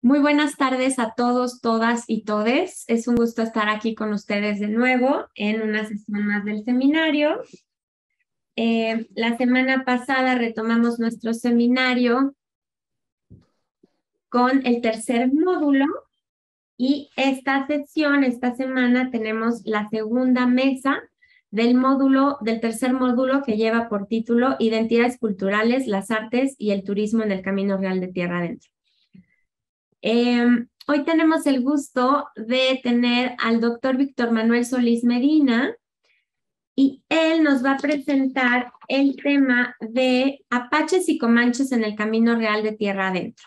Muy buenas tardes a todos, todas y todes. Es un gusto estar aquí con ustedes de nuevo en una sesión más del seminario. La semana pasada retomamos nuestro seminario con el tercer módulo y esta semana tenemos la segunda mesa del tercer módulo que lleva por título Identidades culturales, las artes y el turismo en el Camino Real de Tierra Adentro. Hoy tenemos el gusto de tener al doctor Víctor Manuel Solís Medina y él nos va a presentar el tema de apaches y comanches en el Camino Real de Tierra Adentro.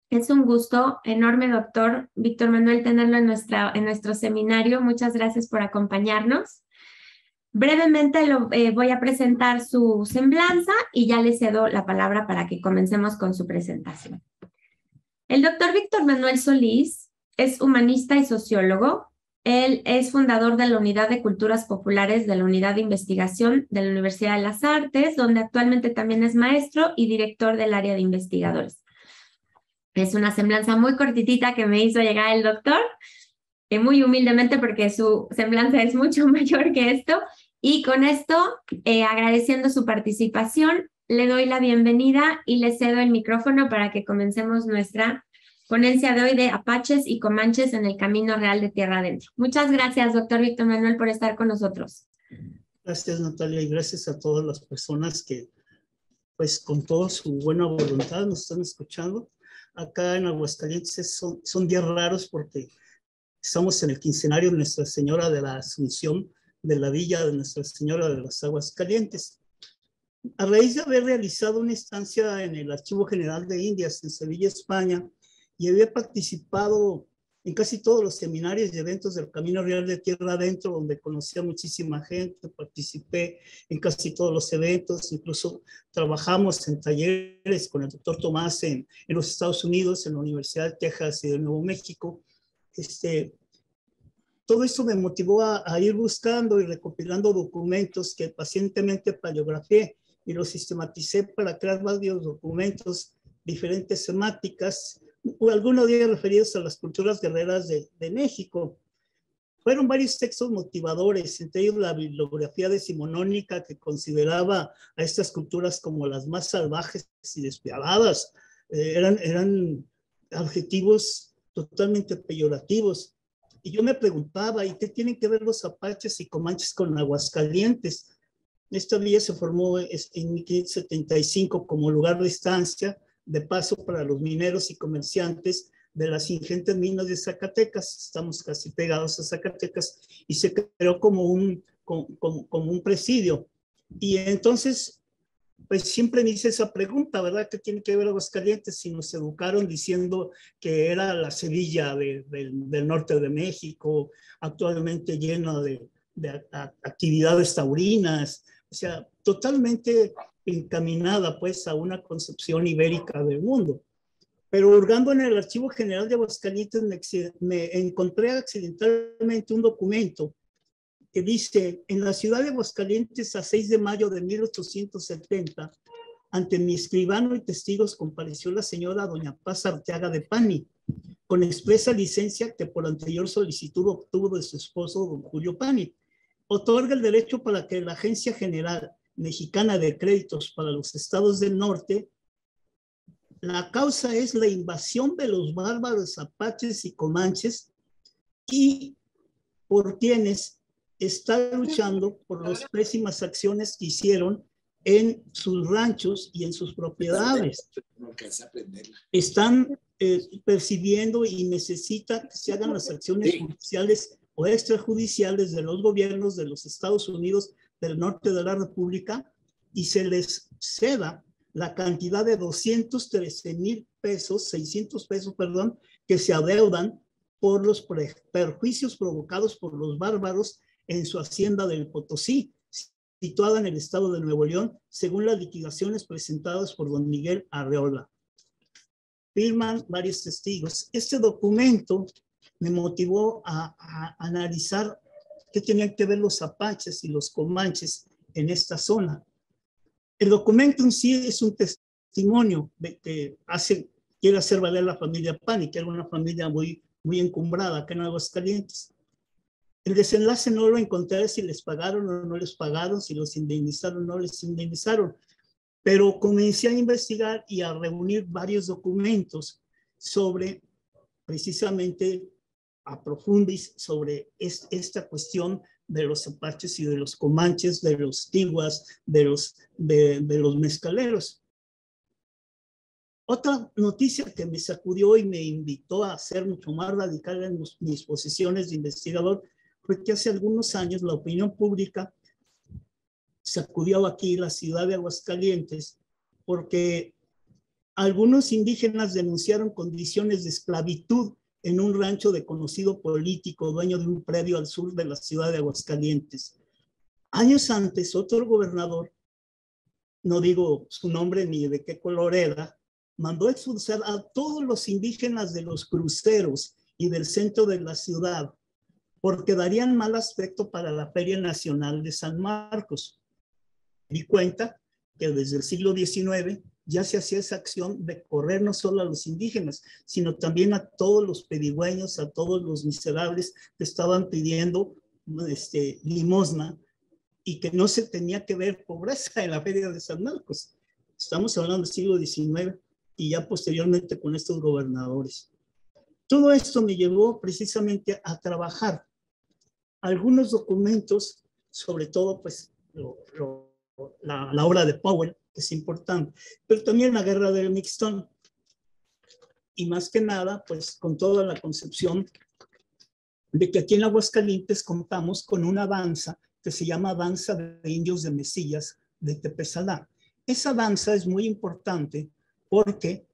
Es un gusto enorme, doctor Víctor Manuel, tenerlo en nuestro seminario. Muchas gracias por acompañarnos. Brevemente voy a presentar su semblanza y ya le cedo la palabra para que comencemos con su presentación. El doctor Víctor Manuel Solís es humanista y sociólogo. Él es fundador de la Unidad de Culturas Populares de la Unidad de Investigación de la Universidad de las Artes, donde actualmente también es maestro y director del área de investigadores. Es una semblanza muy cortitita que me hizo llegar el doctor, muy humildemente porque su semblanza es mucho mayor que esto. Y con esto, agradeciendo su participación, le doy la bienvenida y le cedo el micrófono para que comencemos nuestra ponencia de hoy de apaches y comanches en el Camino Real de Tierra Adentro. Muchas gracias, doctor Víctor Manuel, por estar con nosotros. Gracias, Natalia, y gracias a todas las personas que, pues, con toda su buena voluntad nos están escuchando. Acá en Aguascalientes son días raros porque estamos en el quincenario de Nuestra Señora de la Asunción de la Villa de Nuestra Señora de las Aguas Calientes. A raíz de haber realizado una estancia en el Archivo General de Indias en Sevilla, España, y había participado en casi todos los seminarios y eventos del Camino Real de Tierra Adentro, donde conocí a muchísima gente, participé en casi todos los eventos, incluso trabajamos en talleres con el doctor Tomás en los Estados Unidos, en la Universidad de Texas y de Nuevo México. Todo esto me motivó a ir buscando y recopilando documentos que pacientemente paleografié y los sistematicé para crear varios documentos, diferentes temáticas, algunos de ellos referidos a las culturas guerreras de México. Fueron varios textos motivadores, entre ellos la bibliografía decimonónica que consideraba a estas culturas como las más salvajes y despiadadas. Eran adjetivos totalmente peyorativos. Y yo me preguntaba, ¿y qué tienen que ver los apaches y comanches con Aguascalientes? Esta villa se formó en 1575 como lugar de estancia, de paso para los mineros y comerciantes de las ingentes minas de Zacatecas. Estamos casi pegados a Zacatecas y se creó como un presidio. Y entonces, pues siempre me hice esa pregunta, ¿verdad? ¿Qué tiene que ver Aguascalientes si nos educaron diciendo que era la Sevilla del norte de México, actualmente llena de actividades taurinas? O sea, totalmente encaminada pues a una concepción ibérica del mundo. Pero hurgando en el Archivo General de Aguascalientes me encontré accidentalmente un documento que dice: en la ciudad de Aguascalientes, a 6 de mayo de 1870, ante mi escribano y testigos compareció la señora doña Paz Arteaga de Pani, con expresa licencia que por anterior solicitud obtuvo de su esposo don Julio Pani. Otorga el derecho para que la Agencia General Mexicana de Créditos para los Estados del Norte, la causa es la invasión de los bárbaros apaches y comanches, y por quienes está luchando por las pésimas acciones que hicieron en sus ranchos y en sus propiedades. Están percibiendo y necesita que se hagan las acciones judiciales o extrajudiciales de los gobiernos de los Estados Unidos del norte de la República y se les ceda la cantidad de 213,000 pesos, 600 pesos, perdón, que se adeudan por los perjuicios provocados por los bárbaros en su hacienda del Potosí, situada en el estado de Nuevo León, según las liquidaciones presentadas por don Miguel Arreola. Firman varios testigos. Este documento me motivó a analizar qué tenían que ver los apaches y los comanches en esta zona. El documento en sí es un testimonio de que hace quiere hacer valer la familia Pani, que era una familia muy encumbrada acá en Aguascalientes. El desenlace no lo encontré si les pagaron o no les pagaron, si los indemnizaron o no les indemnizaron, pero comencé a investigar y a reunir varios documentos sobre precisamente a profundis sobre esta cuestión de los apaches y de los comanches, de los tiguas, de los mezcaleros. Otra noticia que me sacudió y me invitó a ser mucho más radical en mis posiciones de investigador fue que hace algunos años la opinión pública sacudió aquí la ciudad de Aguascalientes porque algunos indígenas denunciaron condiciones de esclavitud en un rancho de conocido político, dueño de un predio al sur de la ciudad de Aguascalientes. Años antes, otro gobernador, no digo su nombre ni de qué color era, mandó expulsar a todos los indígenas de los cruceros y del centro de la ciudad, porque darían mal aspecto para la Feria Nacional de San Marcos. Me di cuenta que desde el siglo XIX ya se hacía esa acción de correr no solo a los indígenas, sino también a todos los pedigüeños, a todos los miserables que estaban pidiendo limosna y que no se tenía que ver pobreza en la Feria de San Marcos. Estamos hablando del siglo XIX y ya posteriormente con estos gobernadores. Todo esto me llevó precisamente a trabajar algunos documentos, sobre todo pues la obra de Powell, que es importante, pero también la guerra del Mixtón. Y más que nada, pues con toda la concepción de que aquí en Aguascalientes contamos con una danza que se llama Danza de Indios de Mesillas de Tepesalá. Esa danza es muy importante porque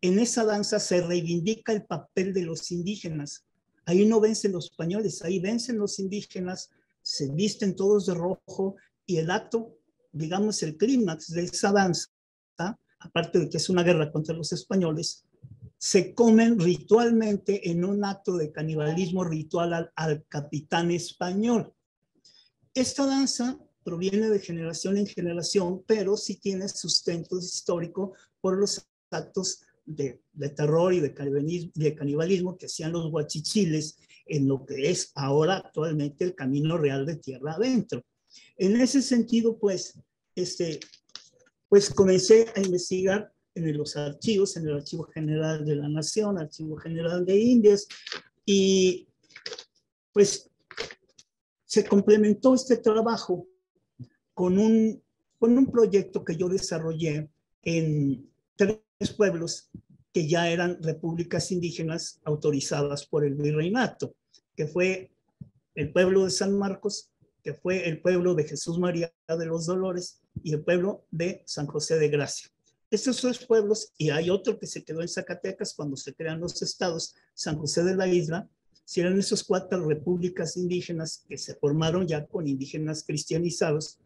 en esa danza se reivindica el papel de los indígenas. Ahí no vencen los españoles, ahí vencen los indígenas, se visten todos de rojo y el acto, digamos, el clímax de esa danza, aparte de que es una guerra contra los españoles, se comen ritualmente en un acto de canibalismo ritual al capitán español. Esta danza proviene de generación en generación, pero sí tiene sustento histórico por los actos de terror y de canibalismo que hacían los huachichiles en lo que es ahora actualmente el Camino Real de Tierra Adentro. En ese sentido, pues comencé a investigar en los archivos, en el Archivo General de la Nación, Archivo General de Indias, y pues se complementó este trabajo con un proyecto que yo desarrollé en 3 pueblos que ya eran repúblicas indígenas autorizadas por el virreinato, que fue el pueblo de San Marcos, que fue el pueblo de Jesús María de los Dolores y el pueblo de San José de Gracia. Estos 3 pueblos, y hay otro que se quedó en Zacatecas cuando se crean los estados, San José de la Isla, si eran esos 4 repúblicas indígenas que se formaron ya con indígenas cristianizados,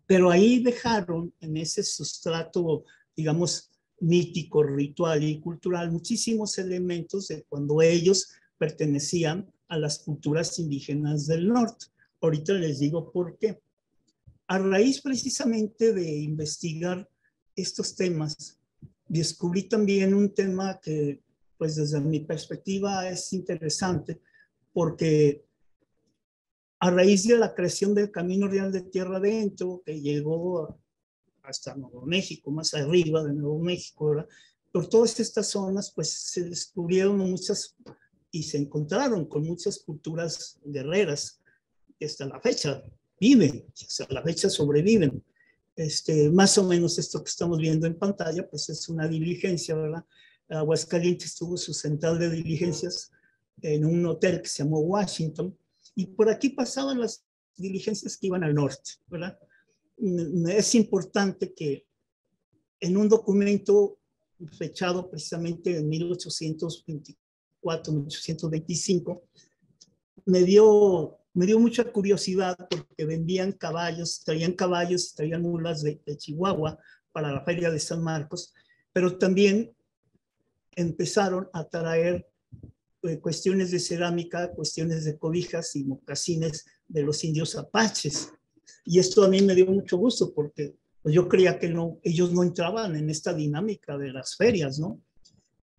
pero ahí dejaron en ese sustrato, digamos, mítico, ritual y cultural, muchísimos elementos de cuando ellos pertenecían a las culturas indígenas del norte. Ahorita les digo por qué. A raíz precisamente de investigar estos temas, descubrí también un tema que, pues desde mi perspectiva es interesante, porque a raíz de la creación del Camino Real de Tierra Adentro, que llegó hasta Nuevo México, más arriba de Nuevo México, ¿verdad? Por todas estas zonas, pues se descubrieron muchas y se encontraron con muchas culturas guerreras que hasta la fecha viven, hasta la fecha sobreviven. Más o menos esto que estamos viendo en pantalla, pues es una diligencia, ¿verdad? Aguascalientes tuvo su central de diligencias en un hotel que se llamó Washington, y por aquí pasaban las diligencias que iban al norte, ¿verdad? Es importante que en un documento fechado precisamente en 1824, 1825, me dio mucha curiosidad porque vendían caballos, traían mulas de Chihuahua para la Feria de San Marcos, pero también empezaron a traer cuestiones de cerámica, cuestiones de cobijas y mocasines de los indios apaches. Y esto a mí me dio mucho gusto porque Pues yo creía que no, ellos no entraban en esta dinámica de las ferias, ¿no?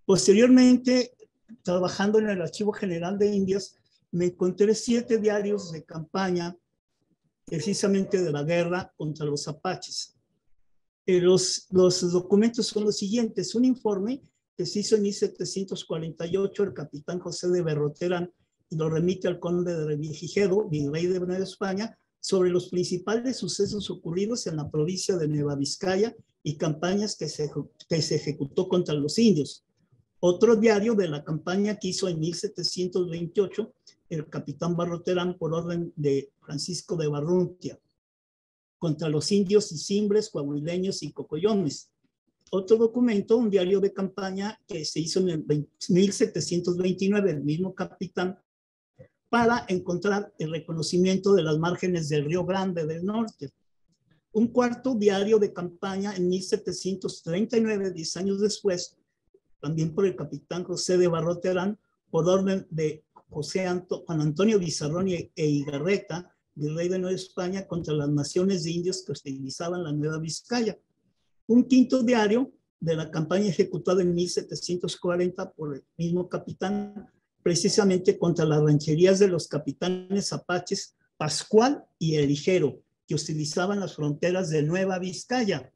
Posteriormente, trabajando en el Archivo General de Indias, me encontré 7 diarios de campaña precisamente de la guerra contra los apaches. Los documentos son los siguientes: un informe que se hizo en 1748, el capitán José de Berroterán, y lo remite al conde de Revillagigedo, virrey de Nueva España, sobre los principales sucesos ocurridos en la provincia de Nueva Vizcaya y campañas que se ejecutó contra los indios. Otro diario de la campaña que hizo en 1728 el capitán Berroterán por orden de Francisco de Barruntia contra los indios y cimbres, coahuileños y cocoyones. Otro documento, un diario de campaña que se hizo en el 1729, el mismo capitán, para encontrar el reconocimiento de las márgenes del Río Grande del Norte. Un cuarto diario de campaña en 1739, 10 años después, también por el capitán José de Barroterán, por orden de Juan Antonio Bizarrón e Higarreta, virrey de Nueva España, contra las naciones de indios que hostilizaban la Nueva Vizcaya. Un quinto diario de la campaña ejecutada en 1740 por el mismo capitán, precisamente contra las rancherías de los capitanes apaches Pascual y El Ligero, que hostilizaban las fronteras de Nueva Vizcaya.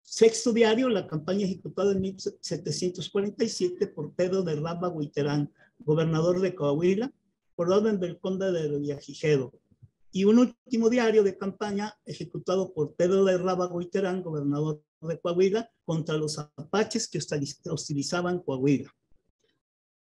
Sexto diario, la campaña ejecutada en 1747 por Pedro de Raba Huiterán, gobernador de Coahuila, por orden del conde de Revillagigedo. Y un último diario de campaña ejecutado por Pedro de Raba Huiterán, gobernador de Coahuila, contra los apaches que hostilizaban Coahuila.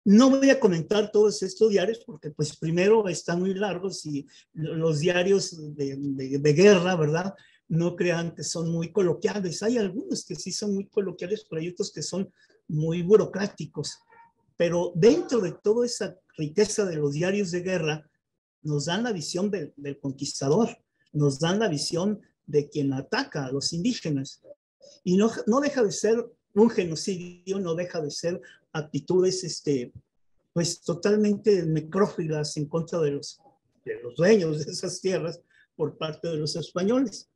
No voy a comentar todos estos diarios porque pues primero están muy largos y los diarios de guerra, ¿verdad? No crean que son muy coloquiales. Hay algunos que sí son muy coloquiales, pero hay otros que son muy burocráticos. Pero dentro de toda esa riqueza de los diarios de guerra, nos dan la visión del conquistador, nos dan la visión de quien ataca a los indígenas. Y no deja de ser un genocidio, no deja de ser actitudes pues totalmente necrófilas en contra de los dueños de esas tierras por parte de los españoles.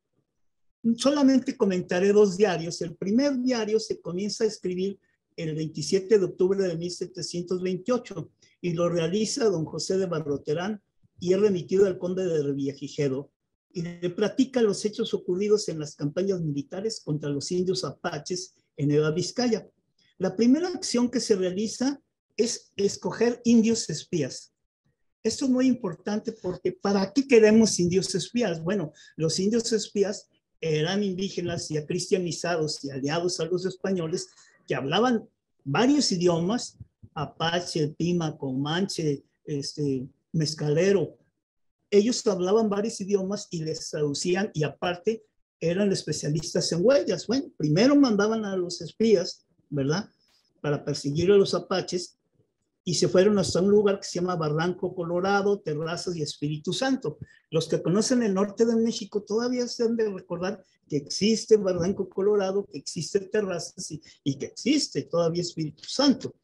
Solamente comentaré 2 diarios. El primer diario se comienza a escribir el 27 de octubre de 1728 y lo realiza don José de Barroterán y es remitido al conde de Revillagigedo y le platica los hechos ocurridos en las campañas militares contra los indios apaches en Nueva Vizcaya. La primera acción que se realiza es escoger indios espías. Esto es muy importante porque ¿para qué queremos indios espías? Bueno, los indios espías eran indígenas ya cristianizados y aliados a los españoles que hablaban varios idiomas, apache, pima, comanche, mezcalero. Ellos hablaban varios idiomas y les traducían y aparte eran especialistas en huellas. Bueno, primero mandaban a los espías, ¿verdad? Para perseguir a los apaches y se fueron hasta un lugar que se llama Barranco Colorado, Terrazas y Espíritu Santo. Los que conocen el norte de México todavía se han de recordar que existe Barranco Colorado, que existe Terrazas y que existe todavía Espíritu Santo.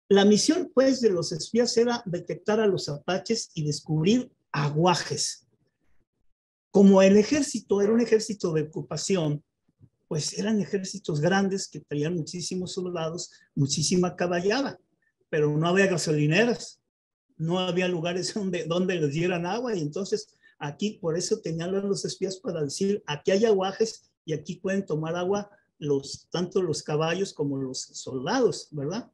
La misión, pues, de los espías era detectar a los apaches y descubrir aguajes. Como el ejército era un ejército de ocupación, pues eran ejércitos grandes que traían muchísimos soldados, muchísima caballada, pero no había gasolineras, no había lugares donde les dieran agua y entonces aquí por eso tenían los espías para decir, aquí hay aguajes y aquí pueden tomar agua tanto los caballos como los soldados, ¿verdad?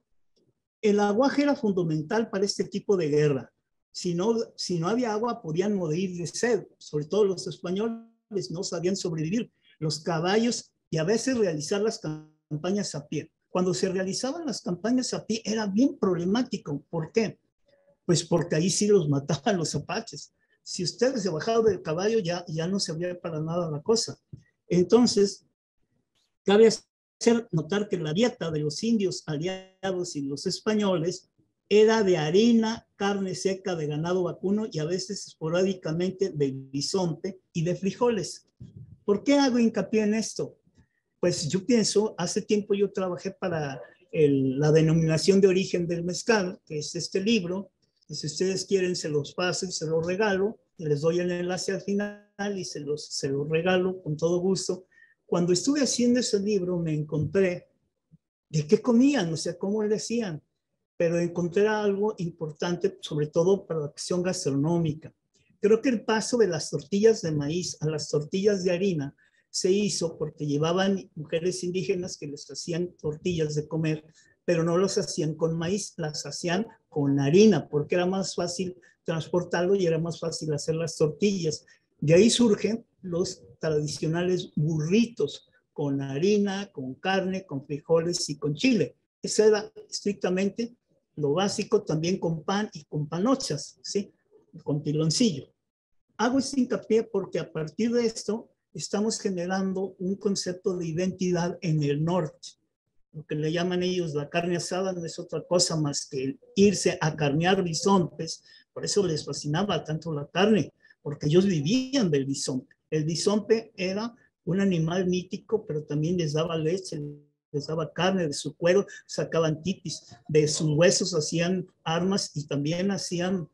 El aguaje era fundamental para este tipo de guerra. Si no había agua, podían morir de sed. Sobre todo los españoles no sabían sobrevivir. Los caballos y a veces realizar las campañas a pie. Cuando se realizaban las campañas a pie era bien problemático. ¿Por qué? Pues porque ahí sí los mataban los apaches. Si ustedes se bajaban del caballo ya no servía para nada la cosa. Entonces, cabe hacer notar que la dieta de los indios aliados y los españoles era de harina, carne seca de ganado vacuno y a veces esporádicamente de bisonte y de frijoles. ¿Por qué hago hincapié en esto? Pues yo pienso, hace tiempo yo trabajé para la denominación de origen del mezcal, que es este libro, que si ustedes quieren se los paso y se los regalo, les doy el enlace al final y se los regalo con todo gusto. Cuando estuve haciendo ese libro me encontré de qué comían, o sea, cómo le hacían, pero encontré algo importante, sobre todo para la cuestión gastronómica. Creo que el paso de las tortillas de maíz a las tortillas de harina se hizo porque llevaban mujeres indígenas que les hacían tortillas de comer, pero no las hacían con maíz, las hacían con harina, porque era más fácil transportarlo y era más fácil hacer las tortillas. De ahí surgen los tradicionales burritos, con harina, con carne, con frijoles y con chile. Eso era estrictamente lo básico, también con pan y con panochas, ¿sí? Con piloncillo. Hago este hincapié porque a partir de esto estamos generando un concepto de identidad en el norte. Lo que le llaman ellos la carne asada no es otra cosa más que irse a carnear bisontes. Por eso les fascinaba tanto la carne, porque ellos vivían del bisonte. El bisonte era un animal mítico, pero también les daba leche, les daba carne, de su cuero sacaban tipis, de sus huesos hacían armas y también hacían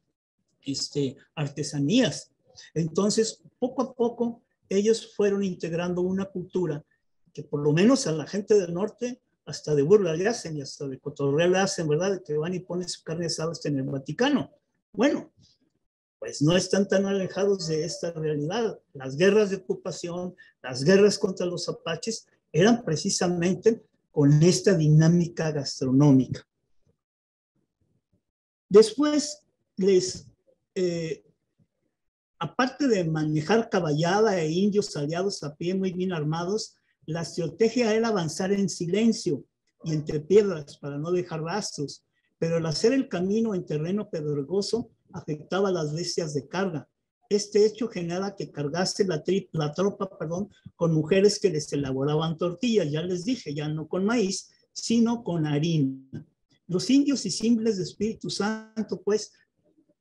artesanías. Entonces, poco a poco, ellos fueron integrando una cultura que por lo menos a la gente del norte hasta de burla le hacen y hasta de cotorreo le hacen, ¿verdad? De que van y ponen su carne asada hasta en el Vaticano. Bueno, pues no están tan alejados de esta realidad. Las guerras de ocupación, las guerras contra los apaches, eran precisamente con esta dinámica gastronómica. Después aparte de manejar caballada e indios aliados a pie muy bien armados, la estrategia era avanzar en silencio y entre piedras para no dejar rastros, pero el hacer el camino en terreno pedregoso afectaba a las bestias de carga. Este hecho generaba que cargase la tropa con mujeres que les elaboraban tortillas, ya les dije, ya no con maíz, sino con harina. Los indios y simples de Espíritu Santo, pues,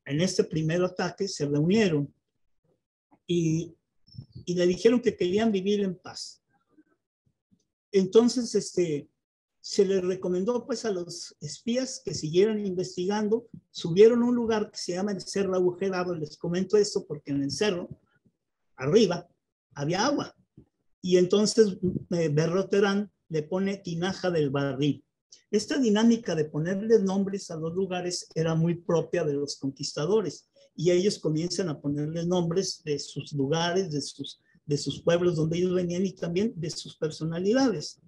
en este primer ataque se reunieron y le dijeron que querían vivir en paz. Entonces, se les recomendó pues a los espías que siguieran investigando, subieron a un lugar que se llama el Cerro Agujerado. Les comento esto porque en el cerro, arriba, había agua. Y entonces Berroterán le pone tinaja del barril. Esta dinámica de ponerles nombres a los lugares era muy propia de los conquistadores y ellos comienzan a ponerles nombres de sus lugares, de sus pueblos donde ellos venían y también de sus personalidades.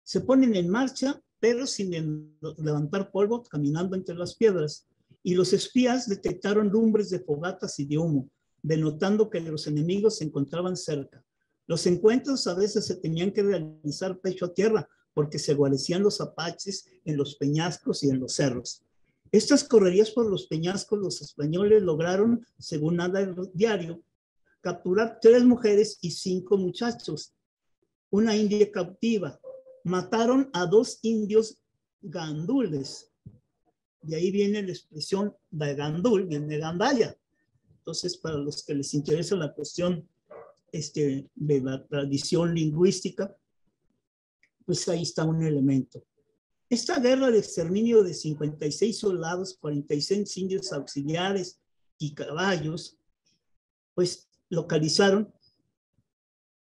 Se ponen en marcha, pero sin levantar polvo, caminando entre las piedras, y los espías detectaron lumbres de fogatas y de humo, denotando que los enemigos se encontraban cerca. Los encuentros a veces se tenían que realizar pecho a tierra, porque se guarecían los apaches en los peñascos y en los cerros. Estas correrías por los peñascos, los españoles lograron, según nada el diario, capturar 3 mujeres y 5 muchachos, una india cautiva. Mataron a 2 indios gandules. De ahí viene la expresión de gandul, viene de gandaya. Entonces, para los que les interesa la cuestión de la tradición lingüística, pues ahí está un elemento. Esta guerra de exterminio de 56 soldados, 46 indios auxiliares y caballos, pues localizaron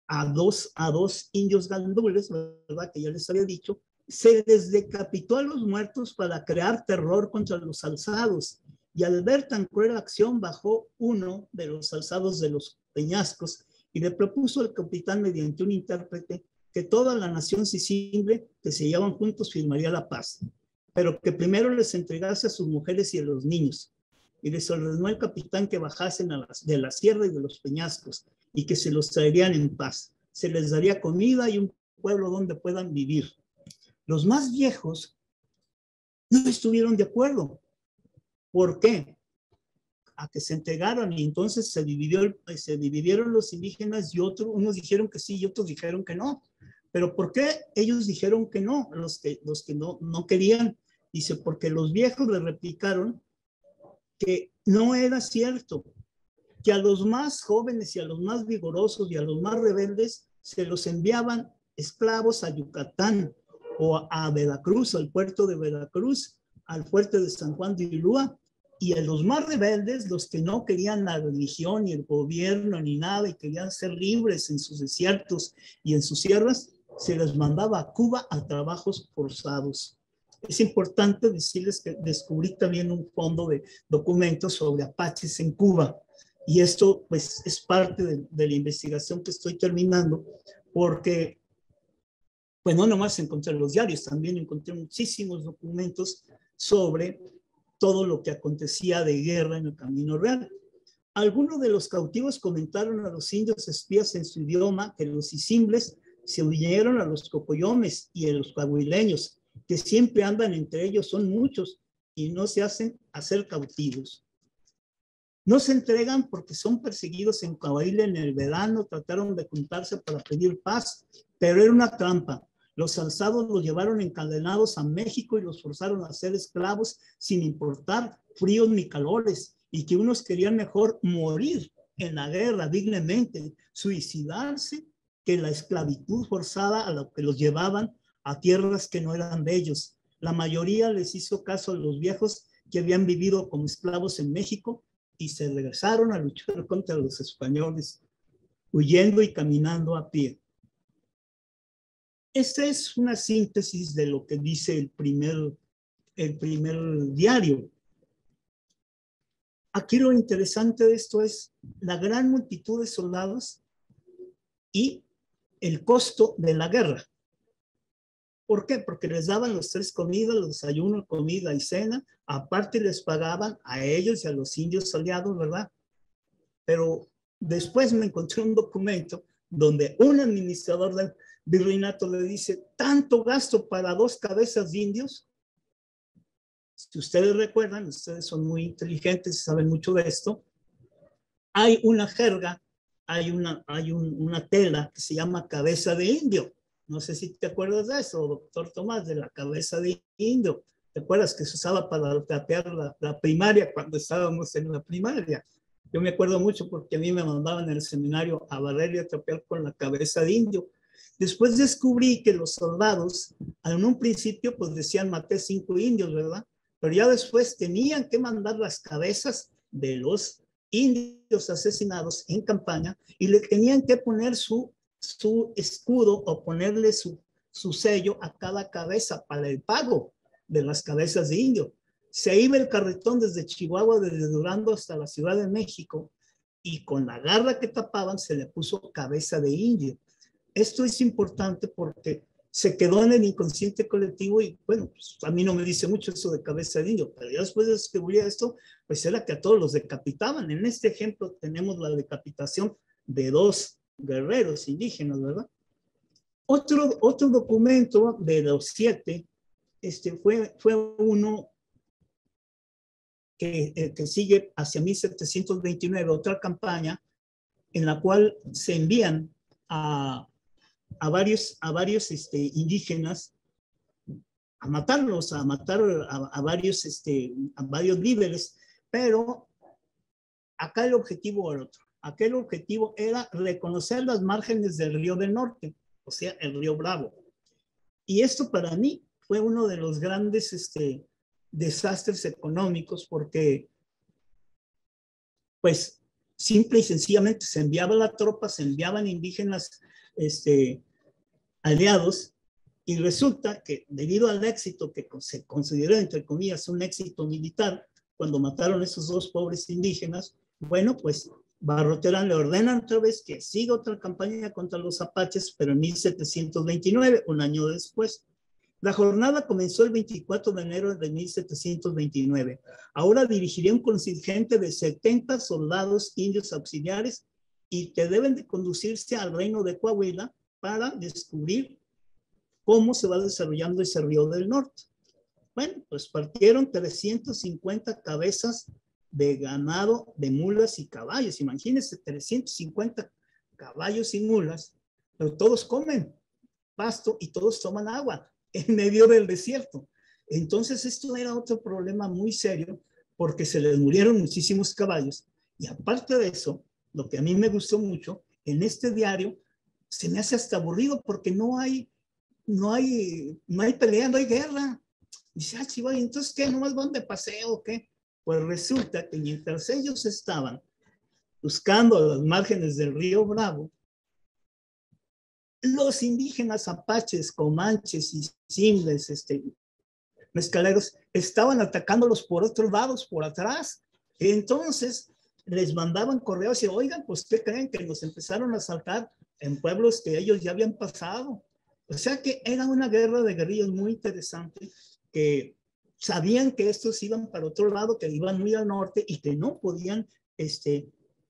a dos indios gandules, ¿verdad? Que ya les había dicho. Se les decapitó a los muertos para crear terror contra los alzados. Y al ver tan cruel acción, bajó uno de los alzados de los peñascos y le propuso al capitán mediante un intérprete que toda la nación sicimbre que se hallaban juntos firmaría la paz, pero que primero les entregase a sus mujeres y a los niños. Y les ordenó al capitán que bajasen de la sierra y de los peñascos y que se los traerían en paz. Se les daría comida y un pueblo donde puedan vivir. Los más viejos no estuvieron de acuerdo. ¿Por qué? A que se entregaron y entonces se dividieron los indígenas y unos dijeron que sí y otros dijeron que no. ¿Pero por qué ellos dijeron que no? Los que no querían. Dice, porque los viejos le replicaron que no era cierto, que a los más jóvenes y a los más vigorosos y a los más rebeldes se los enviaban esclavos a Yucatán o a Veracruz, al puerto de Veracruz, al fuerte de San Juan de Ulúa, Y a los más rebeldes, los que no querían la religión, ni el gobierno, ni nada, y querían ser libres en sus desiertos y en sus sierras, se les mandaba a Cuba a trabajos forzados. Es importante decirles que descubrí también un fondo de documentos sobre apaches en Cuba. Y esto, pues, es parte de la investigación que estoy terminando, porque, pues, no nomás encontré los diarios, también encontré muchísimos documentos sobre todo lo que acontecía de guerra en el Camino Real. Algunos de los cautivos comentaron a los indios espías en su idioma que los isimbles se unieron a los cocoyomes y a los coahuileños, que siempre andan entre ellos, son muchos, y no se hacen hacer cautivos. No se entregan porque son perseguidos en Coahuila en el verano, trataron de juntarse para pedir paz, pero era una trampa. Los alzados los llevaron encadenados a México y los forzaron a ser esclavos sin importar fríos ni calores, y que unos querían mejor morir en la guerra dignamente, suicidarse, que la esclavitud forzada a lo que los llevaban a tierras que no eran de ellos. La mayoría les hizo caso a los viejos que habían vivido como esclavos en México y se regresaron a luchar contra los españoles, huyendo y caminando a pie. Esta es una síntesis de lo que dice el primer diario. Aquí lo interesante de esto es la gran multitud de soldados y el costo de la guerra. ¿Por qué? Porque les daban los 3 comidas, los desayunos, comida y cena. Aparte les pagaban a ellos y a los indios aliados, ¿verdad? Pero después me encontré un documento donde un administrador del virreinato le dice, ¿tanto gasto para 2 cabezas de indios? Si ustedes recuerdan, ustedes son muy inteligentes y saben mucho de esto, hay una jerga, hay una tela que se llama cabeza de indio. No sé si te acuerdas de eso, doctor Tomás, de la cabeza de indio. ¿Te acuerdas que se usaba para trapear la primaria cuando estábamos en la primaria? Yo me acuerdo mucho porque a mí me mandaban en el seminario a barrer y a trapear con la cabeza de indio. Después descubrí que los soldados, en un principio, pues decían maté 5 indios, ¿verdad? Pero ya después tenían que mandar las cabezas de los indios asesinados en campaña y le tenían que poner su escudo o ponerle su sello a cada cabeza para el pago de las cabezas de indio. Se iba el carretón desde Chihuahua, desde Durango hasta la Ciudad de México, y con la garra que tapaban se le puso cabeza de indio. Esto es importante porque se quedó en el inconsciente colectivo y bueno, pues a mí no me dice mucho eso de cabeza de indio, pero ya después de descubrir esto, pues era que a todos los decapitaban. En este ejemplo tenemos la decapitación de 2 guerreros indígenas, ¿verdad? Otro documento de los 7 fue uno que sigue hacia 1729, otra campaña en la cual se envían a varios indígenas a matarlos, a matar a varios líderes, pero acá el objetivo era otro. Aquel objetivo era reconocer las márgenes del Río del Norte, o sea, el Río Bravo. Y esto para mí fue uno de los grandes desastres económicos porque, pues, simple y sencillamente se enviaba la tropa, se enviaban indígenas aliados, y resulta que debido al éxito que se consideró, entre comillas, un éxito militar, cuando mataron a esos 2 pobres indígenas, bueno, pues Barroterán le ordenan otra vez que siga otra campaña contra los apaches, pero en 1729, un año después. La jornada comenzó el 24 de enero de 1729. Ahora dirigiría un contingente de 70 soldados indios auxiliares y que deben de conducirse al reino de Coahuila para descubrir cómo se va desarrollando ese Río del Norte. Bueno, pues partieron 350 cabezas de ganado, de mulas y caballos. Imagínense, 350 caballos y mulas, pero todos comen pasto y todos toman agua en medio del desierto. Entonces esto era otro problema muy serio porque se les murieron muchísimos caballos. Y aparte de eso, lo que a mí me gustó mucho, en este diario se me hace hasta aburrido porque no hay pelea, no hay guerra. Dice, chivo, entonces, ¿qué? ¿Nomás van de paseo o qué? Pues resulta que mientras ellos estaban buscando las márgenes del río Bravo, los indígenas apaches, comanches y simples, mezcaleros, estaban atacándolos por otros lados, por atrás. Entonces les mandaban correos y, oigan, pues, ¿qué creen? Que nos empezaron a asaltar en pueblos que ellos ya habían pasado. O sea que era una guerra de guerrillas muy interesante, que sabían que estos iban para otro lado, que iban muy al norte y que no podían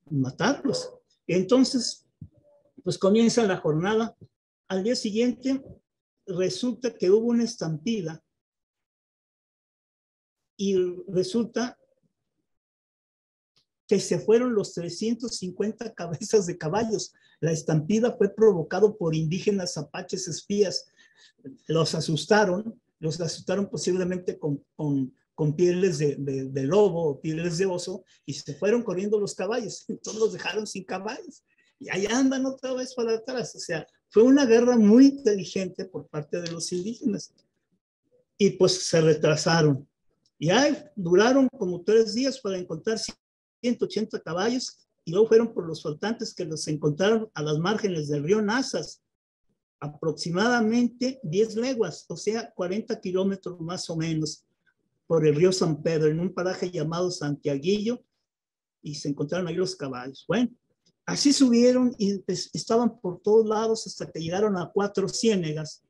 matarlos. Entonces, pues comienza la jornada. Al día siguiente resulta que hubo una estampida y resulta que se fueron los 350 cabezas de caballos. La estampida fue provocada por indígenas apaches espías. Los asustaron posiblemente con pieles de lobo o pieles de oso, y se fueron corriendo los caballos. Entonces los dejaron sin caballos. Y ahí andan otra vez para atrás. O sea, fue una guerra muy inteligente por parte de los indígenas. Y pues se retrasaron. Y ahí duraron como 3 días para encontrar 180 caballos, y luego fueron por los faltantes que los encontraron a las márgenes del río Nazas, aproximadamente 10 leguas, o sea, 40 kilómetros más o menos, por el río San Pedro, en un paraje llamado Santiaguillo, y se encontraron ahí los caballos. Bueno, así subieron y estaban por todos lados hasta que llegaron a 4 ciénegas,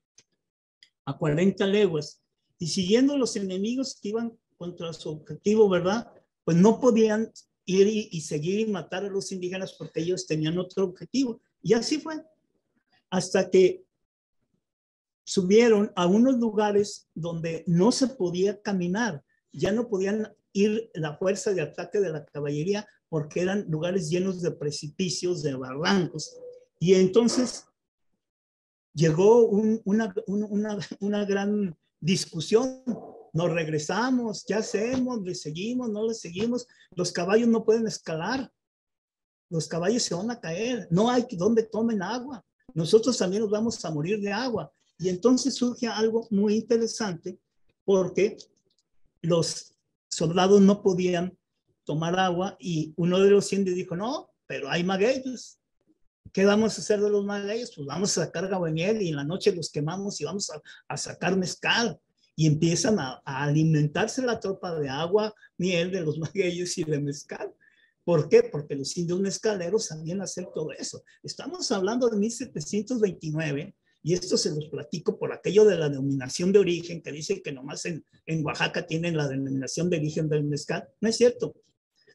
a 40 leguas, y siguiendo los enemigos que iban contra su objetivo, ¿verdad? Pues no podían ir y seguir y matar a los indígenas porque ellos tenían otro objetivo. Y así fue, hasta que subieron a unos lugares donde no se podía caminar, ya no podían ir la fuerza de ataque de la caballería porque eran lugares llenos de precipicios, de barrancos. Y entonces llegó una gran discusión. Nos regresamos, ¿qué hacemos? ¿Le seguimos? ¿No le seguimos? Los caballos no pueden escalar, los caballos se van a caer, no hay donde tomen agua, nosotros también nos vamos a morir de agua. Y entonces surge algo muy interesante, porque los soldados no podían tomar agua, y uno de los indios dijo, no, pero hay magueyes. ¿Qué vamos a hacer de los magueyes? Pues vamos a sacar gabañel y en la noche los quemamos y vamos a sacar mezcal. Y empiezan a alimentarse la tropa de agua, miel de los magueyes y de mezcal. ¿Por qué? Porque los indios mezcaleros sabían hacer todo eso. Estamos hablando de 1729, y esto se los platico por aquello de la denominación de origen, que dice que nomás en Oaxaca tienen la denominación de origen del mezcal. No es cierto.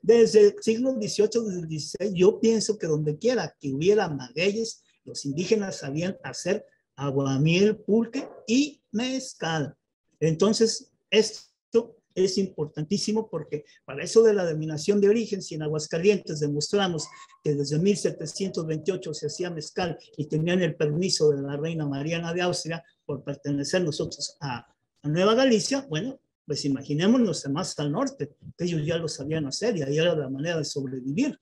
Desde el siglo XVIII, desde el XVI, yo pienso que donde quiera que hubiera magueyes, los indígenas sabían hacer aguamiel, pulque y mezcal. Entonces, esto es importantísimo, porque para eso de la denominación de origen, si en Aguascalientes demostramos que desde 1728 se hacía mezcal y tenían el permiso de la reina Mariana de Austria por pertenecer nosotros a Nueva Galicia, bueno, pues imaginémonos más al norte, que ellos ya lo sabían hacer y ahí era la manera de sobrevivir.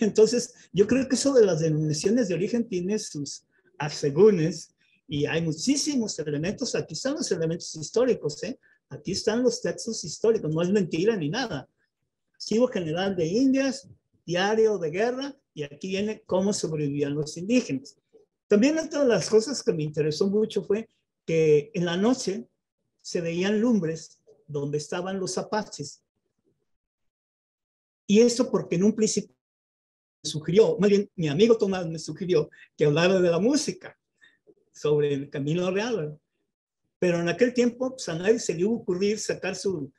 Entonces, yo creo que eso de las denominaciones de origen tiene sus asegúnes, y hay muchísimos elementos. Aquí están los elementos históricos, aquí están los textos históricos, no es mentira ni nada. Archivo General de Indias, Diario de Guerra, y aquí viene cómo sobrevivían los indígenas. También otra de las cosas que me interesó mucho fue que en la noche se veían lumbres donde estaban los apaches. Y eso porque en un principio me sugirió, más bien mi amigo Tomás me sugirió que hablara de la música, sobre el Camino Real, ¿verdad? Pero en aquel tiempo pues, a nadie se le iba a ocurrir sacar su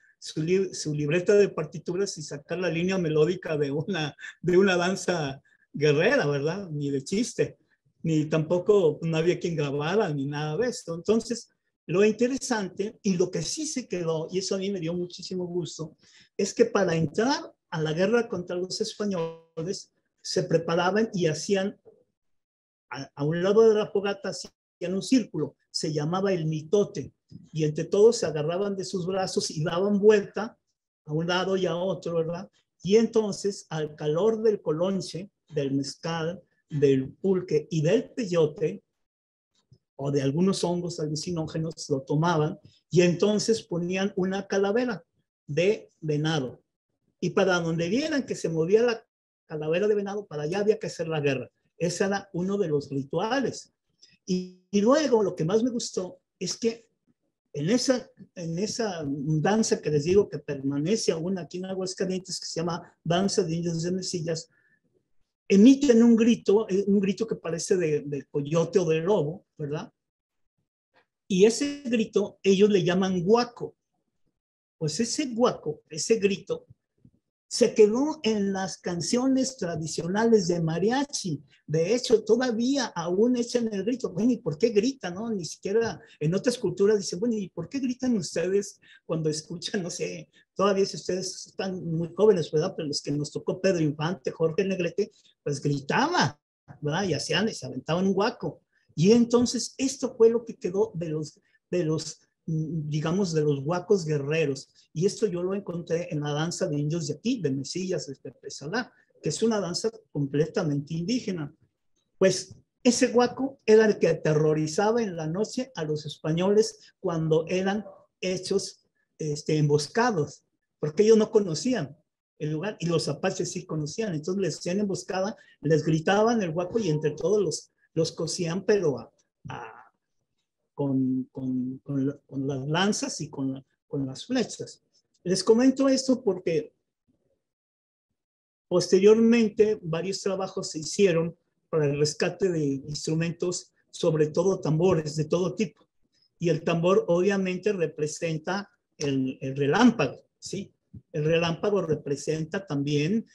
libreta de partituras y sacar la línea melódica de una danza guerrera, ¿verdad? Ni de chiste, ni tampoco no había quien grabara, ni nada de esto. Entonces, lo interesante y lo que sí se quedó, y eso a mí me dio muchísimo gusto, es que para entrar a la guerra contra los españoles se preparaban y hacían, a un lado de la fogata, hacían un círculo, se llamaba el mitote, y entre todos se agarraban de sus brazos y daban vuelta a un lado y a otro, ¿verdad? Y entonces, al calor del colonche, del mezcal, del pulque y del peyote, o de algunos hongos alucinógenos, lo tomaban y entonces ponían una calavera de venado. y para donde vieran que se movía la calavera de venado, para allá había que hacer la guerra. Ese era uno de los rituales. Y luego lo que más me gustó es que en esa danza que les digo que permanece aún aquí en Aguascalientes, que se llama Danza de Indios de Mesillas, emiten un grito que parece de coyote o de lobo, ¿verdad? Y ese grito ellos le llaman guaco. Pues ese guaco, ese grito, se quedó en las canciones tradicionales de mariachi. De hecho, todavía aún echan el grito. Bueno, ¿y por qué gritan? No? Ni siquiera en otras culturas dicen, bueno, ¿y por qué gritan ustedes cuando escuchan, no sé, todavía si ustedes están muy jóvenes, ¿verdad? Pero los que nos tocó Pedro Infante, Jorge Negrete, pues gritaba, ¿verdad? Y hacían, y se aventaban un guaco. Y entonces esto fue lo que quedó digamos, de los guacos guerreros. Y esto yo lo encontré en la danza de indios de aquí, de Mesillas, de Pesalá, que es una danza completamente indígena. Pues ese guaco era el que aterrorizaba en la noche a los españoles cuando eran hechos emboscados, porque ellos no conocían el lugar y los apaches sí conocían. Entonces les hacían emboscada, les gritaban el guaco y entre todos los cosían, pero con las lanzas y con las flechas. Les comento esto porque posteriormente varios trabajos se hicieron para el rescate de instrumentos, sobre todo tambores de todo tipo. Y el tambor obviamente representa el relámpago, ¿sí? El relámpago representa también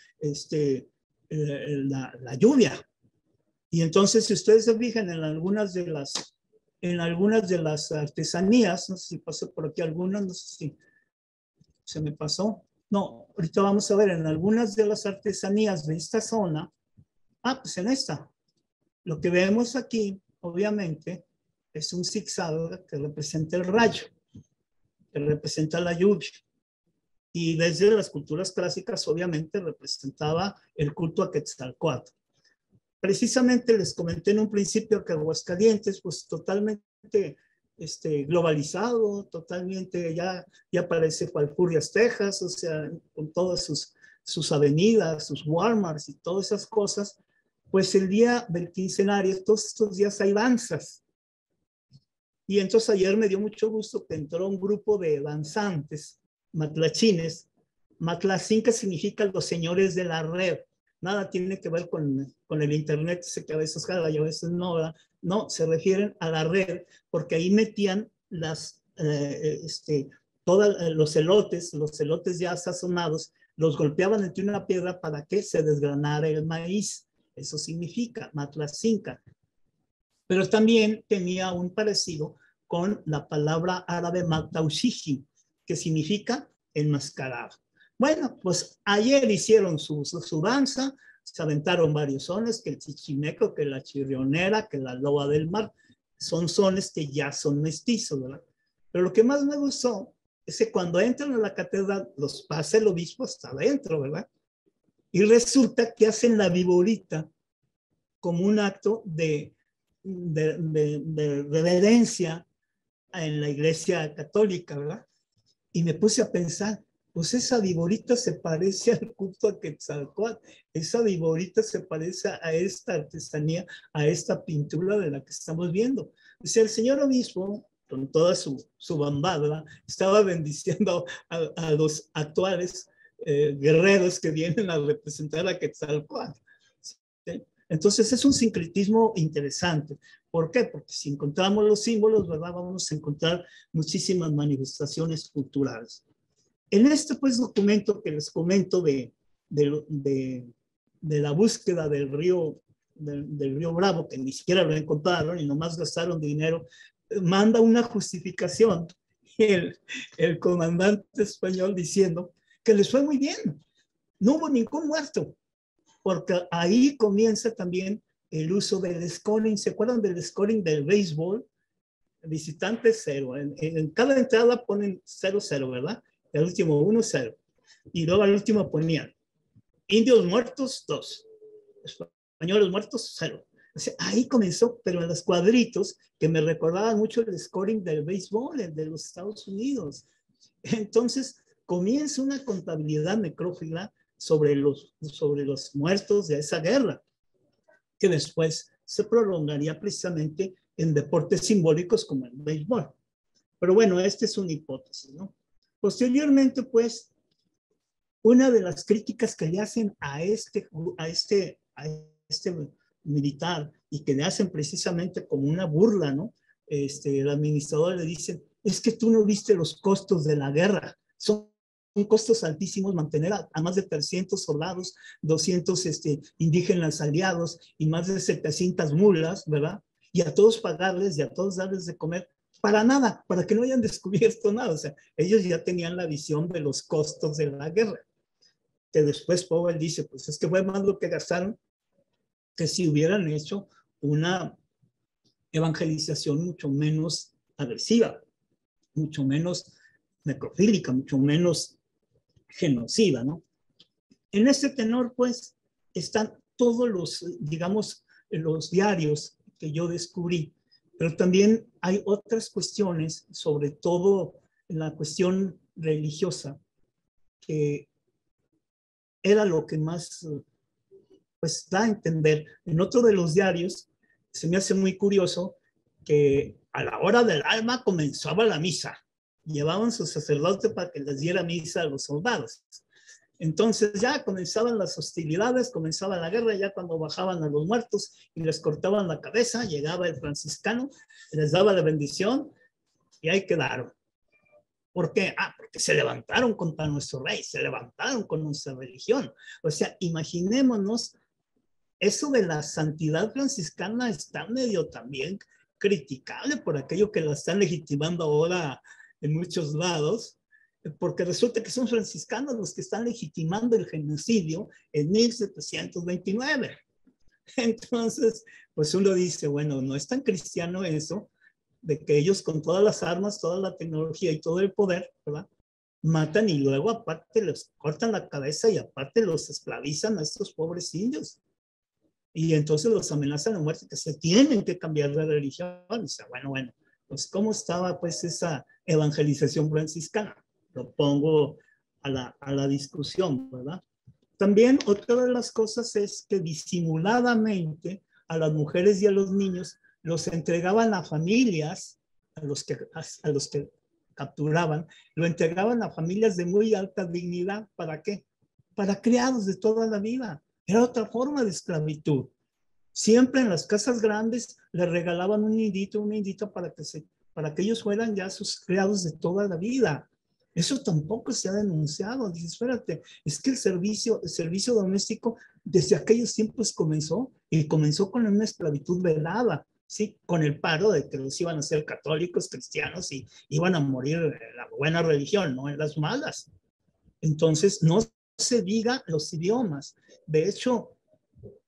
la lluvia. Y entonces, si ustedes se fijan en algunas de las artesanías, no sé si pasó por aquí algunas, no sé si se me pasó. No, ahorita vamos a ver en algunas de las artesanías de esta zona. Pues en esta. Lo que vemos aquí, obviamente, es un zigzag que representa el rayo, que representa la lluvia. Y desde las culturas clásicas, obviamente, representaba el culto a Quetzalcóatl. Precisamente les comenté en un principio que Aguascalientes, pues totalmente globalizado, totalmente ya parece Falfurrias, Texas, o sea, con todas sus avenidas, sus Walmarts y todas esas cosas, pues el día del quincenario, todos estos días hay danzas. Y entonces ayer me dio mucho gusto que entró un grupo de danzantes, matlachines. Matlacín, que significa los señores de la red. Nada tiene que ver con el internet, sé que a veces jala y a veces no, ¿verdad? No, se refieren a la red, porque ahí metían todos los elotes ya sazonados, los golpeaban entre una piedra para que se desgranara el maíz. Eso significa matlacinca. Pero también tenía un parecido con la palabra árabe mataushiji, que significa enmascarado. Bueno, pues ayer hicieron su danza, se aventaron varios sones, que el chichimeco, que la chirrionera, que la loba del mar, son sones que ya son mestizos, ¿verdad? Pero lo que más me gustó es que cuando entran a la catedral, los pasa el obispo hasta adentro, ¿verdad? Y resulta que hacen la viborita como un acto de reverencia en la iglesia católica, ¿verdad? Y me puse a pensar, pues esa viborita se parece al culto a Quetzalcóatl, esa viborita se parece a esta artesanía, a esta pintura de la que estamos viendo. O sea, el señor obispo, con toda su bambada, estaba bendiciendo a los actuales guerreros que vienen a representar a Quetzalcóatl. ¿Sí? Entonces es un sincretismo interesante. ¿Por qué? Porque si encontramos los símbolos, ¿verdad? Vamos a encontrar muchísimas manifestaciones culturales. En este pues documento que les comento de la búsqueda del río Bravo, que ni siquiera lo encontraron y nomás gastaron dinero, manda una justificación el comandante español diciendo que les fue muy bien, no hubo ningún muerto, porque ahí comienza también el uso del scoring. ¿Se acuerdan del scoring del béisbol? Visitante 0. En cada entrada ponen 0-0, ¿verdad? El último 1-0. Y luego al último ponían indios muertos 2, españoles muertos 0. O sea, ahí comenzó, pero en los cuadritos que me recordaban mucho el scoring del béisbol, el de los Estados Unidos. Entonces, comienza una contabilidad necrófila sobre los muertos de esa guerra, que después se prolongaría precisamente en deportes simbólicos como el béisbol. Pero bueno, esta es una hipótesis, ¿no? Posteriormente, pues, una de las críticas que le hacen a este militar y que le hacen precisamente como una burla, ¿no? El administrador le dice, es que tú no viste los costos de la guerra, son costos altísimos mantener a más de 300 soldados, 200 indígenas aliados y más de 700 mulas, ¿verdad? Y a todos pagarles y a todos darles de comer para nada, para que no hayan descubierto nada. O sea, ellos ya tenían la visión de los costos de la guerra. Que después Powell dice, pues es que fue más lo que gastaron que si hubieran hecho una evangelización mucho menos agresiva, mucho menos necrofílica, mucho menos genocida, ¿no? En este tenor, pues, están todos los, digamos, los diarios que yo descubrí, pero también hay otras cuestiones, sobre todo la cuestión religiosa, que era lo que más, pues, da a entender. En otro de los diarios, se me hace muy curioso que a la hora del alba comenzaba la misa. Llevaban sus sacerdotes para que les diera misa a los soldados. Entonces ya comenzaban las hostilidades, comenzaba la guerra, ya cuando bajaban a los muertos y les cortaban la cabeza, llegaba el franciscano, les daba la bendición y ahí quedaron. ¿Por qué? Porque se levantaron contra nuestro rey, se levantaron con nuestra religión. O sea, imaginémonos, eso de la santidad franciscana está medio también criticable por aquello que la están legitimando ahora en muchos lados, porque resulta que son franciscanos los que están legitimando el genocidio en 1729. Entonces, pues uno dice, bueno, no es tan cristiano eso, de que ellos con todas las armas, toda la tecnología y todo el poder, ¿verdad?, matan y luego aparte les cortan la cabeza y aparte los esclavizan a estos pobres indios. Y entonces los amenazan de muerte, que se tienen que cambiar de religión. O sea, bueno, pues ¿cómo estaba pues esa evangelización franciscana? Lo pongo a la discusión, ¿verdad? También otra de las cosas es que disimuladamente a las mujeres y a los niños los entregaban a familias, a los que capturaban, lo entregaban a familias de muy alta dignidad. ¿Para qué? Para criados de toda la vida. Era otra forma de esclavitud. Siempre en las casas grandes les regalaban un nidito, una nidita para que ellos fueran ya sus criados de toda la vida. Eso tampoco se ha denunciado. Dice, espérate, es que el servicio doméstico desde aquellos tiempos comenzó con una esclavitud velada, ¿sí? Con el paro de que los iban a ser católicos, cristianos y iban a morir en la buena religión, no en las malas. Entonces, no se diga los idiomas. De hecho,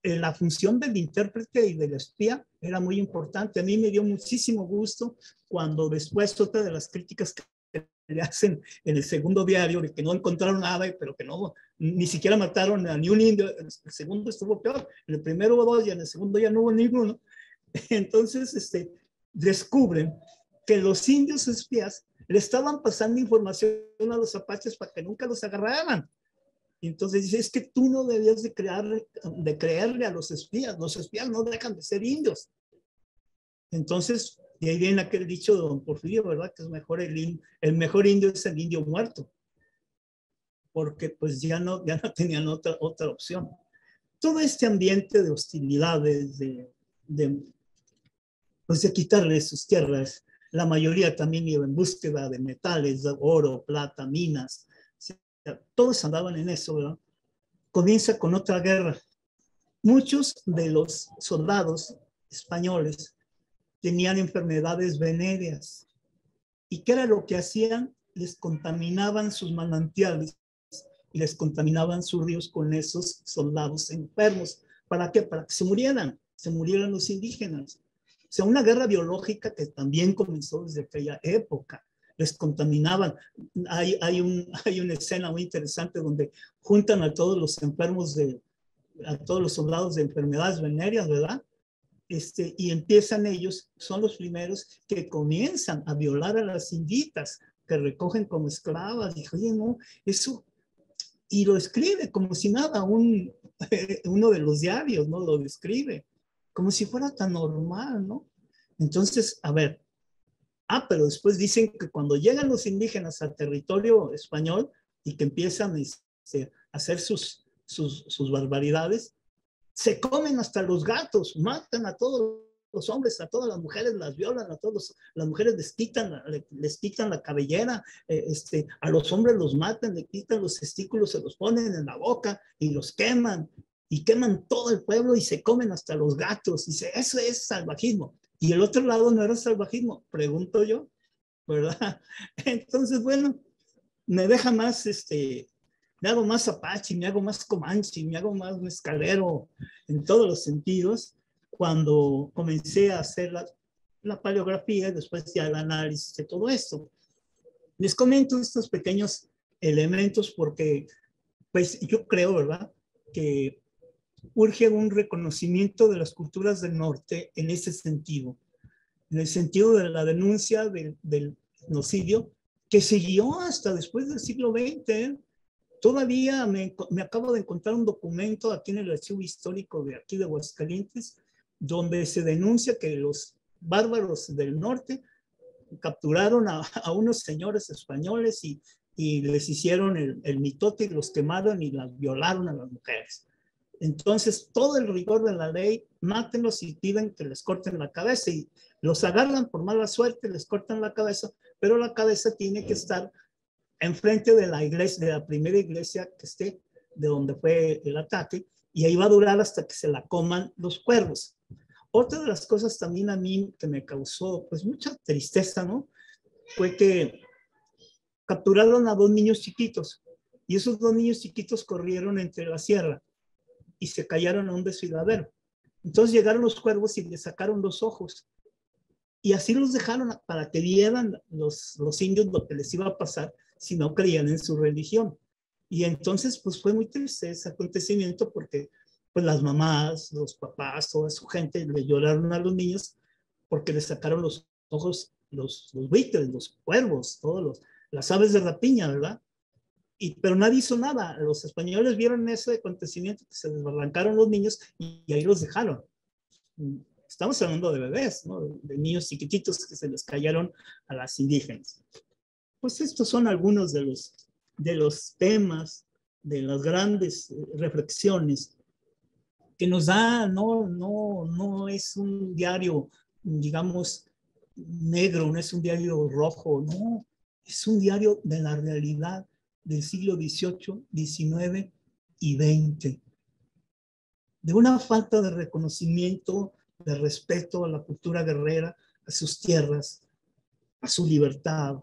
la función del intérprete y del espía era muy importante. A mí me dio muchísimo gusto cuando después otra de las críticas que le hacen en el segundo diario de que no encontraron nada, pero que no, ni siquiera mataron a ni un indio. El segundo estuvo peor. En el primero hubo dos y en el segundo ya no hubo ninguno. Entonces, descubren que los indios espías le estaban pasando información a los apaches para que nunca los agarraran. Y entonces dice, es que tú no debías de creerle a los espías no dejan de ser indios. Entonces, de ahí viene aquel dicho de don Porfirio, ¿verdad? Que es mejor el mejor indio es el indio muerto, porque pues ya no tenían otra opción. Todo este ambiente de hostilidades, pues de quitarles sus tierras, la mayoría también iba en búsqueda de metales, de oro, plata, minas, todos andaban en eso, ¿verdad? Comienza con otra guerra. Muchos de los soldados españoles tenían enfermedades venéreas. ¿Y qué era lo que hacían? Les contaminaban sus manantiales y les contaminaban sus ríos con esos soldados enfermos. ¿Para qué? Para que se murieran los indígenas. O sea, una guerra biológica que también comenzó desde aquella época. Les contaminaban. Hay una escena muy interesante donde juntan a todos los enfermos, a todos los soldados de enfermedades venéreas, ¿verdad? Y empiezan ellos, son los primeros que comienzan a violar a las inditas, que recogen como esclavas. Dije, oye, no, eso, y lo escribe como si nada, uno de los diarios, ¿no? Lo describe como si fuera tan normal, ¿no? Entonces, a ver, pero después dicen que cuando llegan los indígenas al territorio español y que empiezan a hacer sus barbaridades, se comen hasta los gatos, matan a todos los hombres, a todas las mujeres las violan, a todas las mujeres les quitan la cabellera, a los hombres los matan, le quitan los testículos, se los ponen en la boca y los queman, y queman todo el pueblo y se comen hasta los gatos. Dice, eso es salvajismo. Y el otro lado no era salvajismo, pregunto yo, ¿verdad? Entonces, bueno, me deja más, me hago más apache, me hago más comanche, me hago más mezcalero en todos los sentidos cuando comencé a hacer la paleografía y después ya el análisis de todo esto. Les comento estos pequeños elementos porque, pues, yo creo, ¿verdad?, que urge un reconocimiento de las culturas del norte en ese sentido, en el sentido de la denuncia del genocidio que siguió hasta después del siglo XX. Todavía me acabo de encontrar un documento aquí en el archivo histórico de aquí de Aguascalientes, donde se denuncia que los bárbaros del norte capturaron a unos señores españoles y les hicieron el mitote y los quemaron y las violaron a las mujeres. Entonces, todo el rigor de la ley, mátenlos y piden que les corten la cabeza y los agarran por mala suerte, les cortan la cabeza, pero la cabeza tiene que estar enfrente de la iglesia, de la primera iglesia que esté, de donde fue el ataque, y ahí va a durar hasta que se la coman los cuervos. Otra de las cosas también a mí que me causó pues mucha tristeza, ¿no? Fue que capturaron a 2 niños chiquitos y esos 2 niños chiquitos corrieron entre la sierra y se cayeron a un desfiladero. Entonces llegaron los cuervos y les sacaron los ojos y así los dejaron para que vieran los indios lo que les iba a pasar si no creían en su religión. Y entonces pues fue muy triste ese acontecimiento porque pues las mamás, los papás, toda su gente le lloraron a los niños porque les sacaron los ojos los buitres, los cuervos, las aves de rapiña, ¿verdad? Pero nadie hizo nada. Los españoles vieron ese acontecimiento, que se desbarrancaron los niños y ahí los dejaron. Estamos hablando de bebés, ¿no? De niños chiquititos que se les cayeron a las indígenas. Pues estos son algunos de los temas, de las grandes reflexiones que nos da. No es un diario, digamos, negro, no es un diario rojo, no, es un diario de la realidad del siglo XVIII, XIX y XX, de una falta de reconocimiento, de respeto a la cultura guerrera, a sus tierras, a su libertad.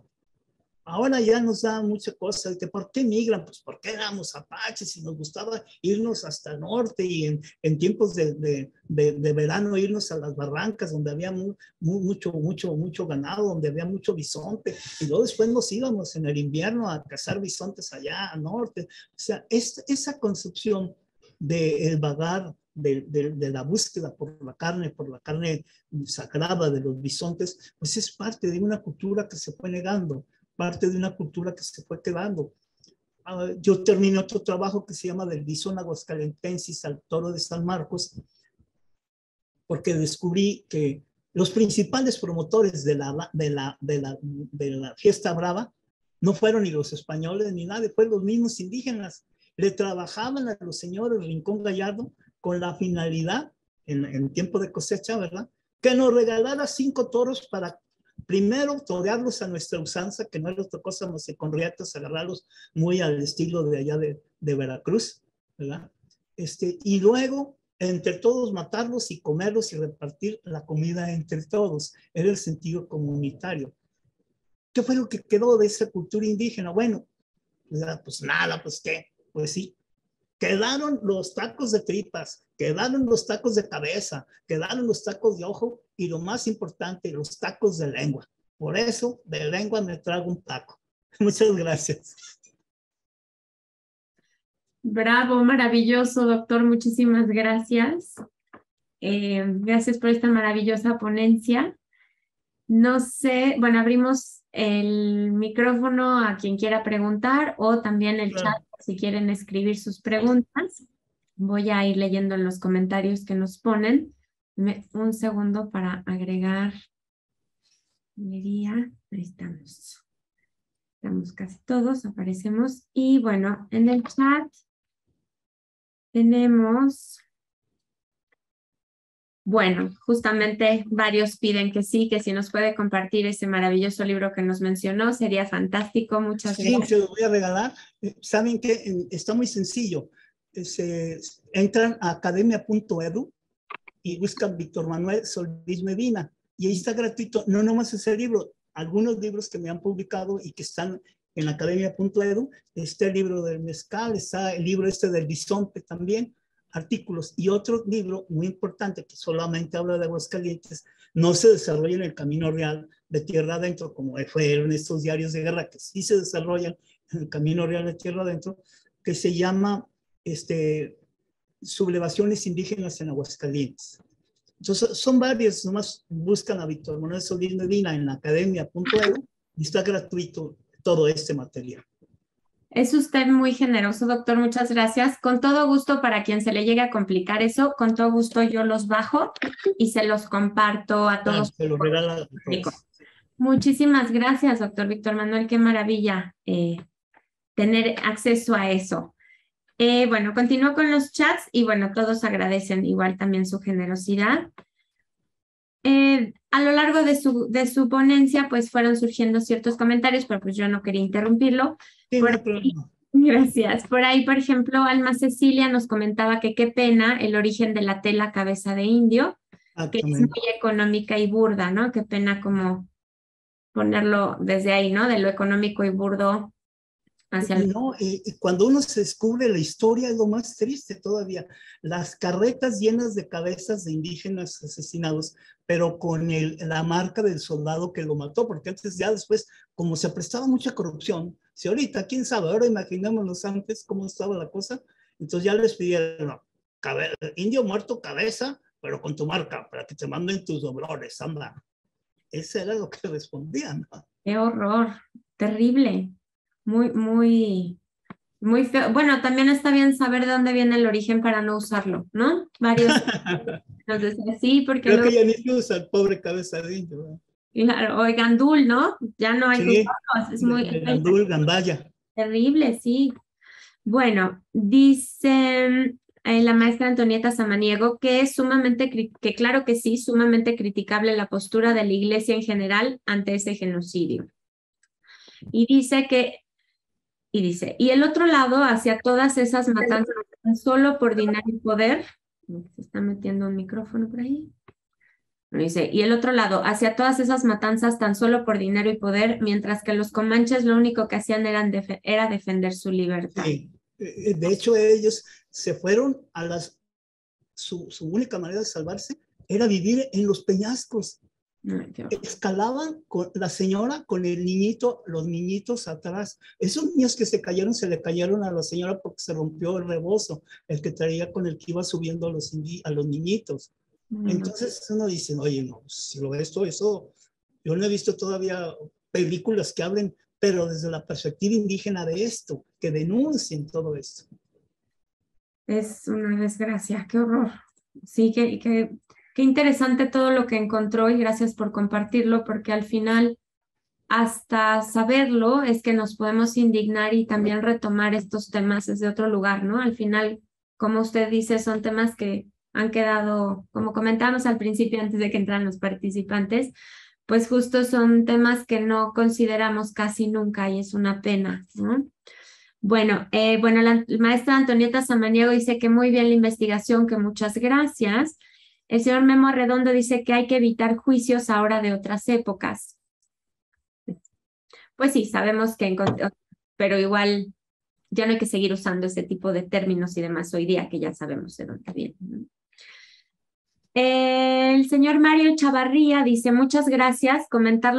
Ahora ya nos da mucha cosa. ¿Por qué migran? Pues porque éramos apaches y nos gustaba irnos hasta el norte y en tiempos de verano irnos a las barrancas donde había mucho ganado, donde había mucho bisonte. Y luego después nos íbamos en el invierno a cazar bisontes allá al norte. O sea, esa concepción del vagar, de la búsqueda por la carne sagrada de los bisontes, pues es parte de una cultura que se fue negando, parte de una cultura que se fue quedando. Yo terminé otro trabajo que se llama Del bisón aguascalentensis al toro de San Marcos, porque descubrí que los principales promotores de la fiesta brava no fueron ni los españoles ni nadie, fueron los mismos indígenas. Le trabajaban a los señores Rincón Gallardo con la finalidad, en tiempo de cosecha, ¿verdad?, que nos regalara 5 toros para primero torearlos a nuestra usanza, que no era otra cosa más que con riatas, agarrarlos muy al estilo de allá de Veracruz, ¿verdad? Y luego entre todos matarlos y comerlos y repartir la comida entre todos. Era el sentido comunitario. ¿Qué fue lo que quedó de esa cultura indígena? Bueno, pues nada, pues qué, pues sí. Quedaron los tacos de tripas, quedaron los tacos de cabeza, quedaron los tacos de ojo y lo más importante, los tacos de lengua. Por eso, de lengua me trago un taco. Muchas gracias. Bravo, maravilloso, doctor. Muchísimas gracias. Gracias por esta maravillosa ponencia. No sé, bueno, abrimos el micrófono a quien quiera preguntar o también el chat Claro. si quieren escribir sus preguntas. Voy a ir leyendo en los comentarios que nos ponen. Un segundo para agregar. Ahí estamos. Estamos casi todos, aparecemos. Y bueno, en el chat tenemos... Bueno, justamente varios piden que sí, que si nos puede compartir ese maravilloso libro que nos mencionó, sería fantástico. Muchas Sí, gracias. se los voy a regalar. Saben que está muy sencillo. Entran a academia.edu y buscan Víctor Manuel Solís Medina. Y ahí está gratuito, no nomás ese libro, algunos libros que me han publicado y que están en academia.edu, está el libro del mezcal, está el libro del bisonte también, artículos, y otro libro muy importante que solamente habla de Aguascalientes, no se desarrolla en el Camino Real de Tierra Adentro, como fueron estos diarios de guerra que sí se desarrollan en el Camino Real de Tierra Adentro, que se llama Sublevaciones indígenas en Aguascalientes. Entonces, son varios, nomás buscan a Víctor Manuel Solís Medina en academia.edu y está gratuito todo este material. Es usted muy generoso, doctor. Muchas gracias. Con todo gusto, para quien se le llegue a complicar eso, con todo gusto yo los bajo y se los comparto a todos. Se lo regala a todos. Muchísimas gracias, doctor Víctor Manuel. Qué maravilla tener acceso a eso. Bueno, continúo con los chats y bueno, todos agradecen igual también su generosidad. A lo largo de su ponencia, pues fueron surgiendo ciertos comentarios, pero pues yo no quería interrumpirlo. Sí, Por no hay ahí, problema. gracias. Por ahí, por ejemplo, Alma Cecilia nos comentaba que qué pena el origen de la tela cabeza de indio, que es muy económica y burda, ¿no? Qué pena como ponerlo desde ahí, ¿no? De lo económico y burdo hacia el... No, cuando uno se descubre la historia es lo más triste todavía. Las carretas llenas de cabezas de indígenas asesinados, pero con la marca del soldado que lo mató, porque antes ya después, como se prestaba mucha corrupción, si ahorita, quién sabe, ahora imaginémonos antes cómo estaba la cosa, entonces ya les pidieron, no, indio muerto cabeza, pero con tu marca, para que te manden tus doblores, anda. Ese era lo que respondían, ¿no? Qué horror, terrible, muy feo. Bueno, también está bien saber de dónde viene el origen para no usarlo, ¿no? Varios nos decían sí, porque Creo luego, que ya ni se usa el pobre cabeza de indio, ¿verdad? claro, o el gandul, ¿no? Ya no hay que Sí, usarlo, es muy de gandul, gandaya. terrible, sí. Bueno, dice la maestra Antonieta Samaniego que es sumamente, que claro que sí, sumamente criticable la postura de la iglesia en general ante ese genocidio. Y dice y el otro lado, hacia todas esas matanzas solo por dinero y poder, se está metiendo un micrófono por ahí. Dice, y el otro lado, hacia todas esas matanzas tan solo por dinero y poder, mientras que los comanches lo único que hacían era defender su libertad. Sí. De hecho, ellos se fueron a su única manera de salvarse era vivir en los peñascos. Escalaban con la señora, con el niñito, los niñitos atrás. Esos niños que se cayeron, se le cayeron a la señora porque se rompió el rebozo, el que traía con el que iba subiendo a los niñitos. Entonces uno dice, oye, no, si lo ves todo eso, yo no he visto todavía películas que hablen, pero desde la perspectiva indígena de esto, que denuncien todo esto. Es una desgracia, qué horror. Sí, qué interesante todo lo que encontró y gracias por compartirlo, porque al final, hasta saberlo, es que nos podemos indignar y también retomar estos temas desde otro lugar, ¿no? Al final, como usted dice, son temas que han quedado, como comentamos al principio antes de que entraran los participantes, pues justo son temas que no consideramos casi nunca y es una pena, ¿no? Bueno, la maestra Antonieta Samaniego dice que muy bien la investigación, que muchas gracias. El señor Memo Arredondo dice que hay que evitar juicios ahora de otras épocas. Pues sí, sabemos que, pero igual ya no hay que seguir usando ese tipo de términos y demás hoy día, que ya sabemos de dónde vienen. El señor Mario Chavarría dice, muchas gracias. Comentar que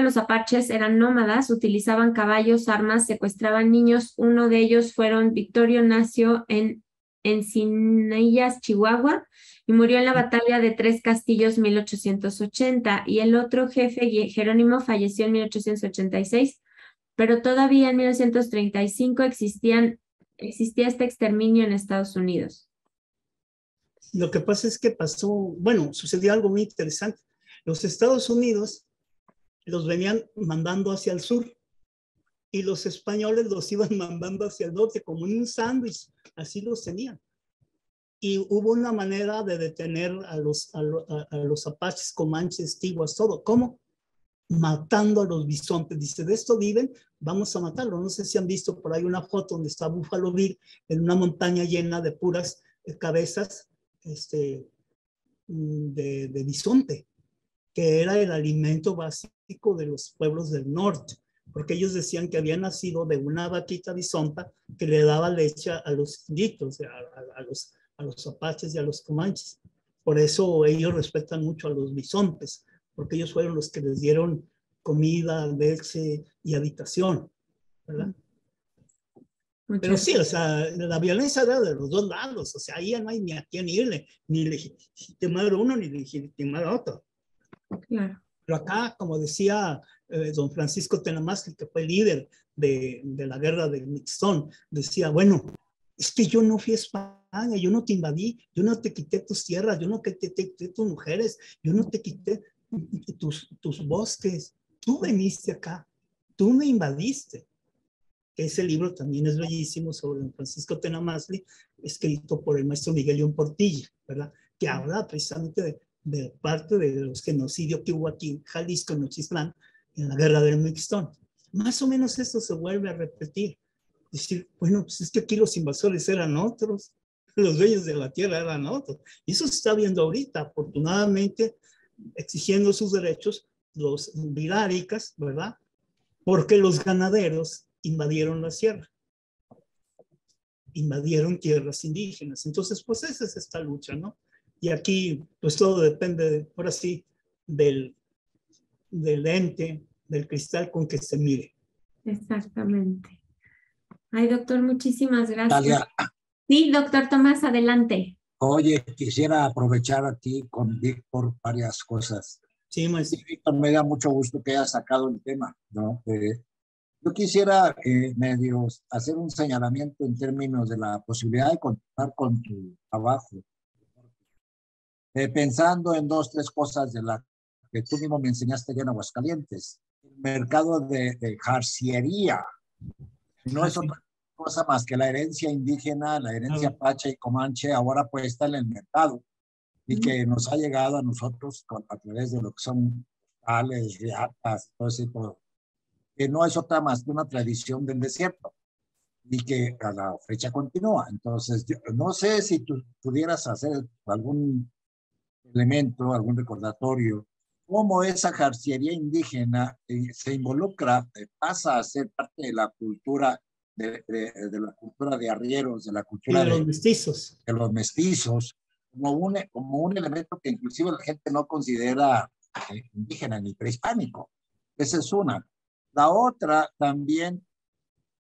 los apaches eran nómadas, utilizaban caballos, armas, secuestraban niños. Uno de ellos fueron Victorio Nacio en Encinitas, Chihuahua, y murió en la batalla de Tres Castillos 1880. Y el otro jefe, Jerónimo, falleció en 1886, pero todavía en 1935 existía este exterminio en Estados Unidos. Lo que pasa es que sucedió algo muy interesante. Los Estados Unidos los venían mandando hacia el sur y los españoles los iban mandando hacia el norte como un sándwich, así los tenían. Y hubo una manera de detener a los apaches, comanches, tiguas, todo. ¿Cómo? Matando a los bisontes. Dice, de esto viven, vamos a matarlo. No sé si han visto por ahí una foto donde está Buffalo Bill en una montaña llena de puras cabezas de bisonte, que era el alimento básico de los pueblos del norte, porque ellos decían que había nacido de una vaquita bisonta que le daba leche a los inditos, a los apaches y a los comanches. Por eso ellos respetan mucho a los bisontes, porque ellos fueron los que les dieron comida, leche y habitación, ¿verdad? Pero sí, o sea, la violencia era de los dos lados, o sea, ahí no hay ni a quién irle, ni legitimar uno ni legitimar otro. Claro. Pero acá, como decía don Francisco Tenamastri, que fue líder de la guerra de Mixtón, decía, bueno, es que yo no fui a España, yo no te invadí, yo no te quité tus tierras, yo no te quité tus mujeres, yo no te quité tus bosques, tú viniste acá, tú me invadiste. Ese libro también es bellísimo sobre don Francisco Tenamastri, escrito por el maestro Miguel León Portilla, ¿verdad? Que habla precisamente de parte de los genocidios que hubo aquí en Jalisco, en Nochistlán, en la guerra del Mixtón. Más o menos esto se vuelve a repetir. Decir, bueno, pues es que aquí los invasores eran otros, los dueños de la tierra eran otros. Y eso se está viendo ahorita, afortunadamente, exigiendo sus derechos los viráricas, ¿verdad? Porque los ganaderos invadieron la sierra, invadieron tierras indígenas. Entonces, pues esa es esta lucha, ¿no? Y aquí, pues todo depende, ahora sí, del lente, del cristal con que se mire. Exactamente. Ay, doctor, muchísimas gracias. Talia, Sí, doctor Tomás, adelante. oye, quisiera aprovechar aquí con Víctor varias cosas. Sí, maestro. Sí, Víctor, me da mucho gusto que hayas sacado el tema, ¿no? Yo quisiera medio hacer un señalamiento en términos de la posibilidad de continuar con tu trabajo, pensando en 2, 3 cosas de las que tú mismo me enseñaste ya en Aguascalientes. El mercado de jarciería no es otra cosa más que la herencia indígena, la herencia apache y comanche ahora puesta en el mercado y que nos ha llegado a nosotros a través de lo que son tales, riatas, todo ese tipo, que no es otra más que una tradición del desierto y que a la fecha continúa. Entonces, yo no sé si tú pudieras hacer algún elemento, algún recordatorio, cómo esa jarciería indígena se involucra, pasa a ser parte de la cultura de la cultura de arrieros, de la cultura de los mestizos. De los mestizos, como un elemento que inclusive la gente no considera indígena ni prehispánico. Esa es una. La otra también,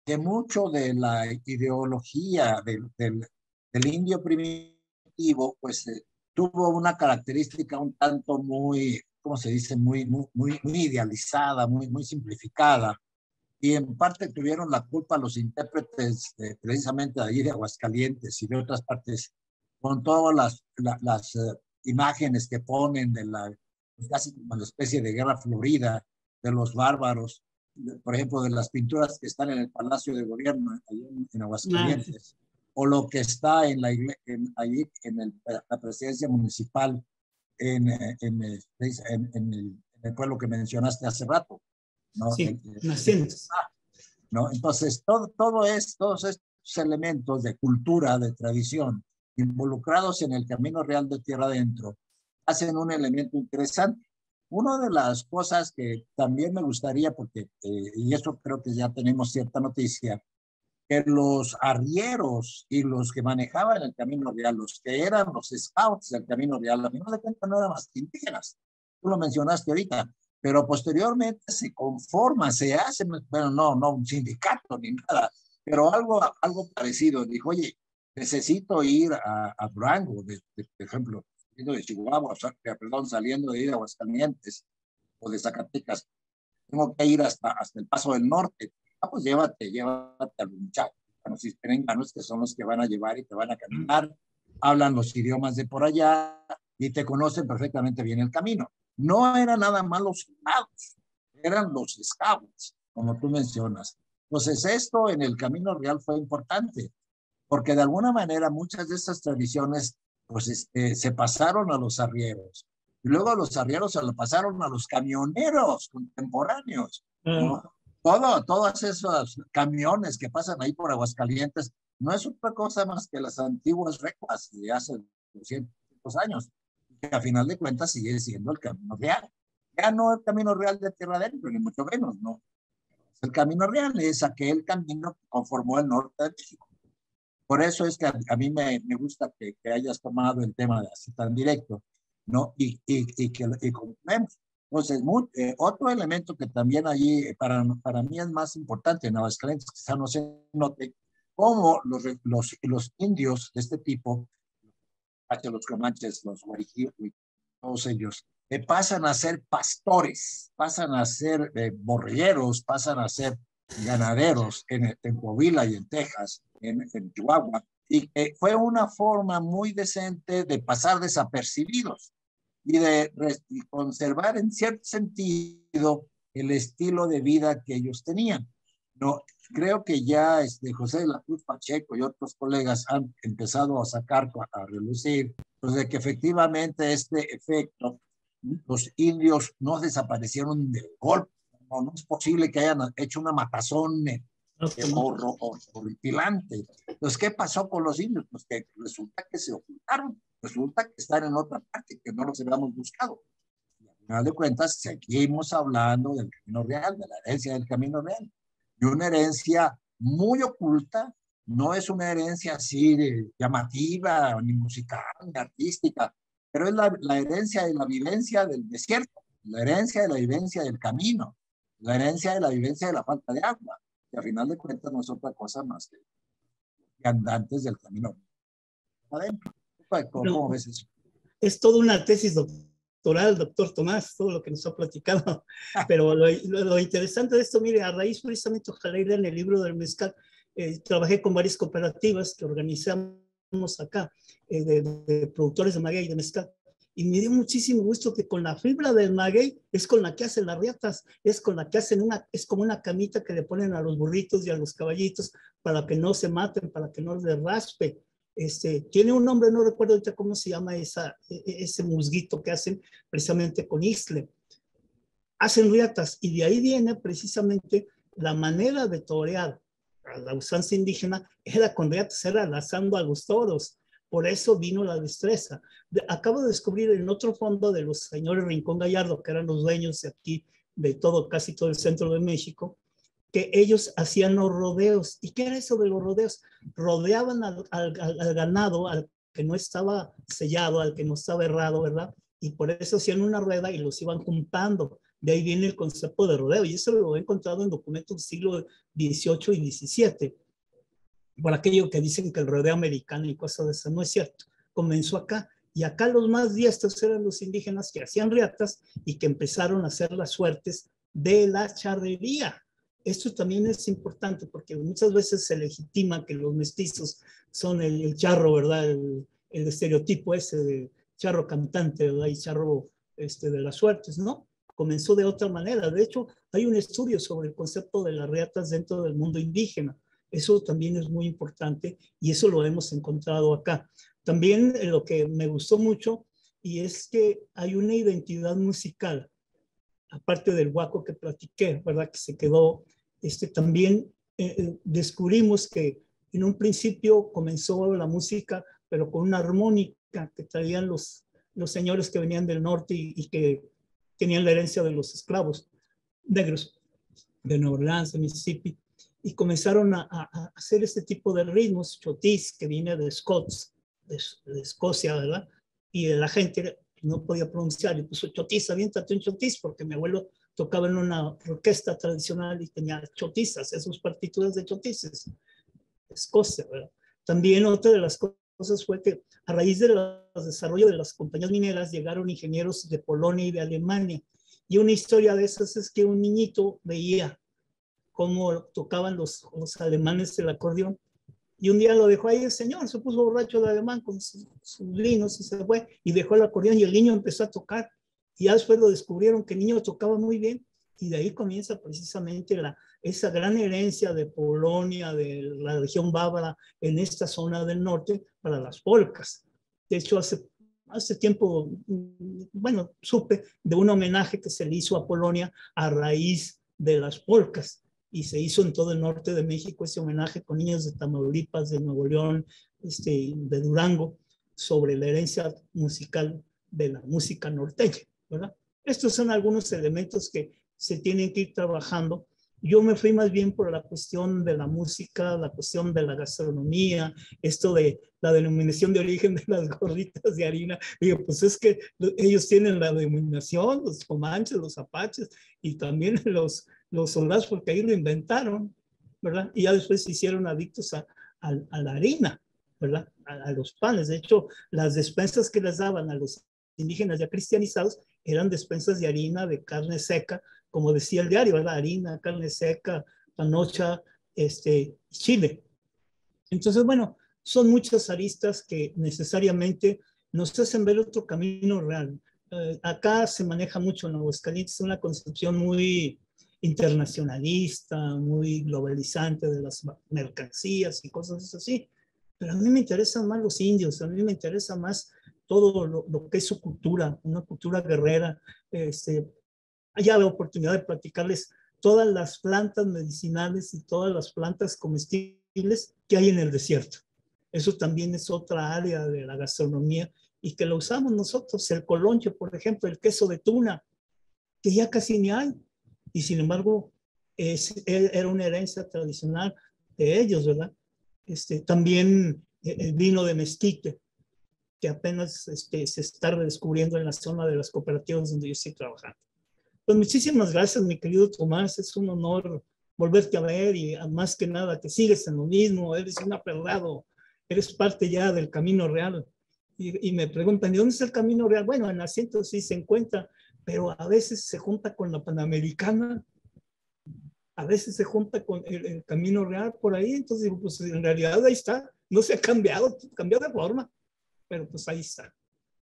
que mucho de la ideología del indio primitivo, pues tuvo una característica un tanto muy, ¿cómo se dice? Muy idealizada, muy simplificada. Y en parte tuvieron la culpa los intérpretes precisamente de ahí de Aguascalientes y de otras partes, con todas las imágenes que ponen de casi como la especie de guerra florida, de los bárbaros, por ejemplo, de las pinturas que están en el Palacio de Gobierno, ahí en Aguascalientes, o lo que está en la presidencia municipal en el pueblo que mencionaste hace rato, ¿no? Sí, nacientes. ¿No? Entonces, todos estos elementos de cultura, de tradición, involucrados en el Camino Real de Tierra Adentro, hacen un elemento interesante. Una de las cosas que también me gustaría, porque, y eso creo que ya tenemos cierta noticia, que los arrieros y los que manejaban el Camino Real, los que eran los scouts del Camino Real, a mí no de cuenta no eran más que indígenas. Tú lo mencionaste ahorita, pero posteriormente se conforma, se hace, bueno, no un sindicato ni nada, pero algo parecido. Dijo, oye, necesito ir a Durango, por ejemplo, saliendo de Chihuahua, perdón, saliendo de ir a Aguascalientes o de Zacatecas, tengo que ir hasta el Paso del Norte. Pues llévate a los muchachos, a los hispanos, que son los que van a llevar y te van a caminar, hablan los idiomas de por allá y te conocen perfectamente bien el camino. No eran nada más los soldados, eran los scouts, como tú mencionas. Entonces, esto en el Camino Real fue importante, porque de alguna manera muchas de estas tradiciones pues, se pasaron a los arrieros. Y luego a los arrieros se lo pasaron a los camioneros contemporáneos, ¿no? Todos esos camiones que pasan ahí por Aguascalientes no es otra cosa más que las antiguas recuas de hace 200 años, que a final de cuentas sigue siendo el Camino Real. Ya no el Camino Real de tierra adentro, ni mucho menos, ¿no? El Camino Real es aquel camino que conformó el norte de México. Por eso es que a mí me gusta que hayas tomado el tema de así tan directo, ¿no? Y que compremos. Entonces, otro elemento que también allí para mí es más importante en Aguascalientes, quizá no se note, cómo los indios de este tipo, los comanches, los guarijíes, todos ellos, pasan a ser pastores, pasan a ser borregueros, pasan a ser ganaderos en Coahuila y en Texas, en Chihuahua, y fue una forma muy decente de pasar desapercibidos y de conservar en cierto sentido el estilo de vida que ellos tenían. No, creo que ya José de la Cruz Pacheco y otros colegas han empezado a sacar, a relucir, pues de que efectivamente este efecto, los indios no desaparecieron del golpe. No es posible que hayan hecho una matazón horripilante. Entonces, ¿qué pasó con los indios? Pues que resulta que se ocultaron, resulta que están en otra parte, que no los habíamos buscado. Y al final de cuentas, seguimos hablando del Camino Real, de la herencia del Camino Real. Y una herencia muy oculta, no es una herencia así de llamativa, ni musical, ni artística, pero es la herencia de la vivencia del desierto, la herencia de la vivencia del camino, la herencia de la vivencia de la falta de agua, que a final de cuentas no es otra cosa más que andantes del camino adentro. ¿Cómo ves eso? Es toda una tesis doctoral, doctor Tomás, todo lo que nos ha platicado. Pero lo interesante de esto, mire, a raíz precisamente, ojalá ir en el libro del mezcal, trabajé con varias cooperativas que organizamos acá, de productores de maguey y de mezcal. Y me dio muchísimo gusto que con la fibra del maguey es con la que hacen las riatas, es con la que hacen es como una camita que le ponen a los burritos y a los caballitos para que no se maten, para que no les raspe. Tiene un nombre, no recuerdo ahorita cómo se llama ese musguito que hacen precisamente con isle. Hacen riatas y de ahí viene precisamente la manera de torear a la usanza indígena, era con riatas, era lazando a los toros. Por eso vino la destreza. Acabo de descubrir en otro fondo de los señores Rincón Gallardo, que eran los dueños de aquí, de casi todo el centro de México, que ellos hacían los rodeos. ¿Y qué era eso de los rodeos? Rodeaban al ganado, al que no estaba sellado, al que no estaba herrado, ¿verdad? Y por eso hacían una rueda y los iban juntando. De ahí viene el concepto de rodeo. Y eso lo he encontrado en documentos del siglo XVIII y XVII. Por aquello que dicen que el rodeo americano y cosas de eso, no es cierto. Comenzó acá. Y acá los más diestros eran los indígenas que hacían riatas y que empezaron a hacer las suertes de la charrería. Esto también es importante porque muchas veces se legitima que los mestizos son el charro, ¿verdad? El estereotipo ese de charro cantante, ¿verdad? Y charro de las suertes, ¿no? Comenzó de otra manera. De hecho, hay un estudio sobre el concepto de las riatas dentro del mundo indígena. Eso también es muy importante y eso lo hemos encontrado acá. También lo que me gustó mucho y es que hay una identidad musical, aparte del huaco que platiqué, ¿verdad? Que se quedó, también descubrimos que en un principio comenzó la música, pero con una armónica que traían los señores que venían del norte y que tenían la herencia de los esclavos negros de Nueva Orleans, de Mississippi, y comenzaron a hacer este tipo de ritmos, chotis, que viene de Scots, de Escocia, ¿verdad? Y la gente no podía pronunciar y puso chotis, aviéntate un chotis, porque mi abuelo tocaba en una orquesta tradicional y tenía chotizas, esas partituras de chotises, Escocia, ¿verdad? También otra de las cosas fue que a raíz del desarrollo de las compañías mineras llegaron ingenieros de Polonia y de Alemania. Y una historia de esas es que un niñito veía cómo tocaban los alemanes el acordeón. Y un día lo dejó ahí el señor, se puso borracho de alemán con sus linos y se fue y dejó el acordeón y el niño empezó a tocar. Y ya después lo descubrieron que el niño tocaba muy bien y de ahí comienza precisamente esa gran herencia de Polonia, de la región bávara en esta zona del norte para las polcas. De hecho, hace tiempo, bueno, supe de un homenaje que se le hizo a Polonia a raíz de las polcas. Y se hizo en todo el norte de México ese homenaje con niños de Tamaulipas, de Nuevo León, de Durango, sobre la herencia musical de la música norteña, ¿verdad? Estos son algunos elementos que se tienen que ir trabajando. Yo me fui más bien por la cuestión de la música, la cuestión de la gastronomía, esto de la denominación de origen de las gorditas de harina. Digo, pues es que ellos tienen la denominación, los comanches, los apaches y también los soldados, porque ahí lo inventaron, ¿verdad? Y ya después se hicieron adictos a la harina, ¿verdad? A los panes. De hecho, las despensas que les daban a los indígenas ya cristianizados eran despensas de harina, de carne seca, como decía el diario, ¿verdad? Harina, carne seca, panocha, chile. Entonces, bueno, son muchas aristas que necesariamente nos hacen ver otro camino real. Acá se maneja mucho en Aguascalientes una concepción muy internacionalista, muy globalizante de las mercancías y cosas así. Pero a mí me interesan más los indios, a mí me interesa más todo lo que es su cultura, una cultura guerrera. Haya la oportunidad de platicarles todas las plantas medicinales y todas las plantas comestibles que hay en el desierto. Eso también es otra área de la gastronomía y que lo usamos nosotros. El colonche, por ejemplo, el queso de tuna, que ya casi ni hay. Y sin embargo, era una herencia tradicional de ellos, ¿verdad? También el vino de mezquite, que apenas se está redescubriendo en la zona de las cooperativas donde yo estoy trabajando. Pues muchísimas gracias, mi querido Tomás. Es un honor volverte a ver y más que nada que sigues en lo mismo. Eres un aperrado, eres parte ya del camino real. Y me preguntan, ¿de dónde es el camino real? Bueno, en asiento sí se encuentra, pero a veces se junta con la Panamericana, a veces se junta con el camino real por ahí. Entonces digo, pues en realidad ahí está. No se ha cambiado, cambió de forma, pero pues ahí está.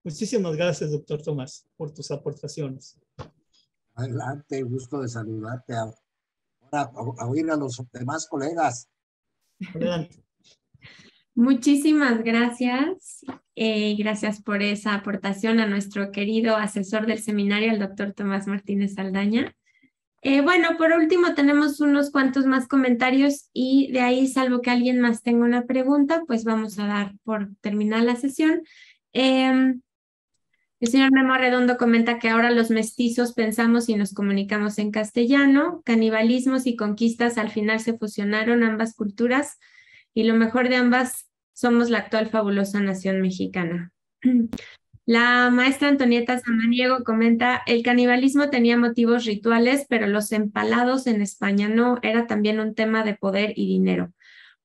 Muchísimas gracias, doctor Tomás, por tus aportaciones. Adelante, gusto de saludarte. Ahora a oír a los demás colegas. Adelante. Muchísimas gracias. Gracias por esa aportación a nuestro querido asesor del seminario, el doctor Tomás Martínez Saldaña. Bueno, por último tenemos unos cuantos más comentarios y de ahí, salvo que alguien más tenga una pregunta, pues vamos a dar por terminada la sesión. El señor Memo Redondo comenta que ahora los mestizos pensamos y nos comunicamos en castellano. Canibalismos y conquistas al final se fusionaron ambas culturas y lo mejor de ambas somos la actual fabulosa nación mexicana. La maestra Antonieta Samaniego comenta, el canibalismo tenía motivos rituales, pero los empalados en España no, era también un tema de poder y dinero.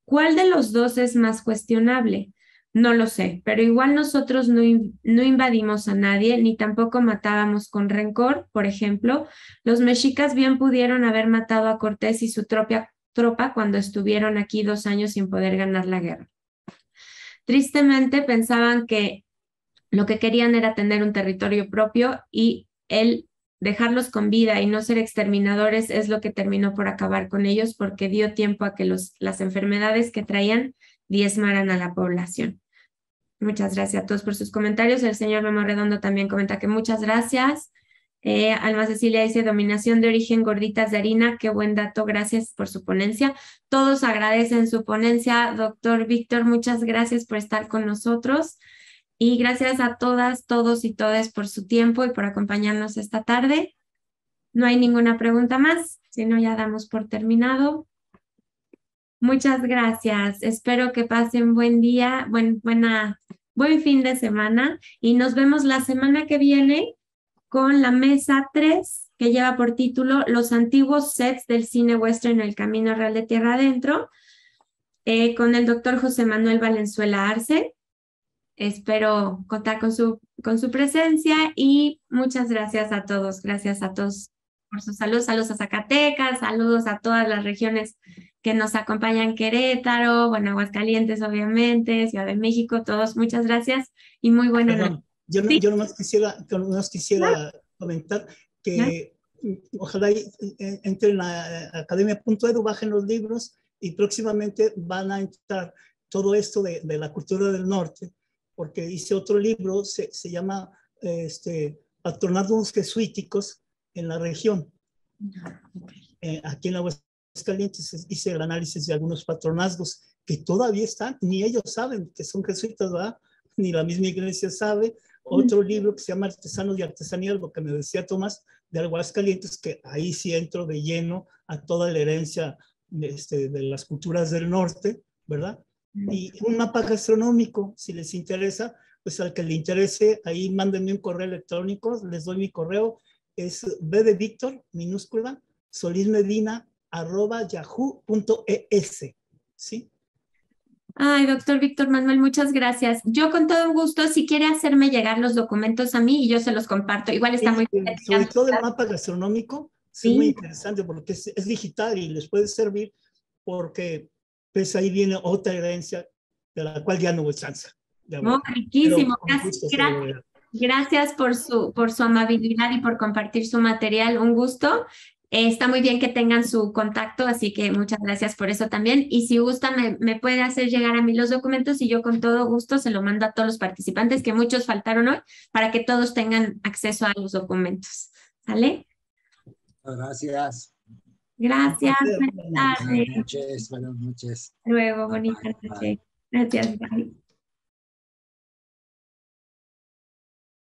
¿Cuál de los dos es más cuestionable? No lo sé, pero igual nosotros no invadimos a nadie, ni tampoco matábamos con rencor. Por ejemplo, los mexicas bien pudieron haber matado a Cortés y su tropa cuando estuvieron aquí 2 años sin poder ganar la guerra. Tristemente pensaban que lo que querían era tener un territorio propio y el dejarlos con vida y no ser exterminadores es lo que terminó por acabar con ellos porque dio tiempo a que las enfermedades que traían diezmaran a la población. Muchas gracias a todos por sus comentarios. El señor Memo Redondo también comenta que muchas gracias. Alma Cecilia dice, dominación de origen, gorditas de harina. Qué buen dato, gracias por su ponencia. Todos agradecen su ponencia. Doctor Víctor, muchas gracias por estar con nosotros. Y gracias a todas, todos y todas por su tiempo y por acompañarnos esta tarde. No hay ninguna pregunta más, si no ya damos por terminado. Muchas gracias. Espero que pasen buen día, buen fin de semana y nos vemos la semana que viene con la mesa 3 que lleva por título Los antiguos sets del cine western El Camino Real de Tierra Adentro. con el doctor José Manuel Valenzuela Arce. Espero contar con su presencia y muchas gracias a todos. Gracias a todos por sus saludos. Saludos a Zacatecas, saludos a todas las regiones que nos acompañan, Querétaro, bueno, Aguascalientes, obviamente, Ciudad de México, todos. Muchas gracias y muy buena noche. Yo nomás quisiera comentar que ojalá entren a academia.edu, bajen los libros y próximamente van a entrar todo esto de la cultura del norte, porque hice otro libro, se llama Patronazgos jesuíticos en la región. Aquí en Aguascalientes hice el análisis de algunos patronazgos que todavía están, ni ellos saben que son jesuitas, ¿verdad? Ni la misma iglesia sabe. Otro libro que se llama Artesanos y Artesanía, lo que me decía Tomás, de Aguascalientes, que ahí sí entro de lleno a toda la herencia de las culturas del norte, ¿verdad? Y un mapa gastronómico, si les interesa, pues al que le interese, ahí mándenme un correo electrónico, les doy mi correo, es B de Víctor, minúscula, solismedina@yahoo.es, ¿sí? Ay, doctor Víctor Manuel, muchas gracias. Yo con todo gusto, si quiere hacerme llegar los documentos a mí y yo se los comparto. Igual está muy bien. Sobre todo el mapa gastronómico, sí, es muy interesante porque es digital y les puede servir porque pues ahí viene otra herencia de la cual ya no hubo chance. Oh, riquísimo. Gracias por su amabilidad y por compartir su material. Un gusto. Está muy bien que tengan su contacto, así que muchas gracias por eso también. Y si gusta, me puede hacer llegar a mí los documentos y yo con todo gusto se lo mando a todos los participantes, que muchos faltaron hoy, para que todos tengan acceso a los documentos. ¿Sale? Gracias. Gracias. Buenas noches. Luego, bonita noche. Gracias. Bye.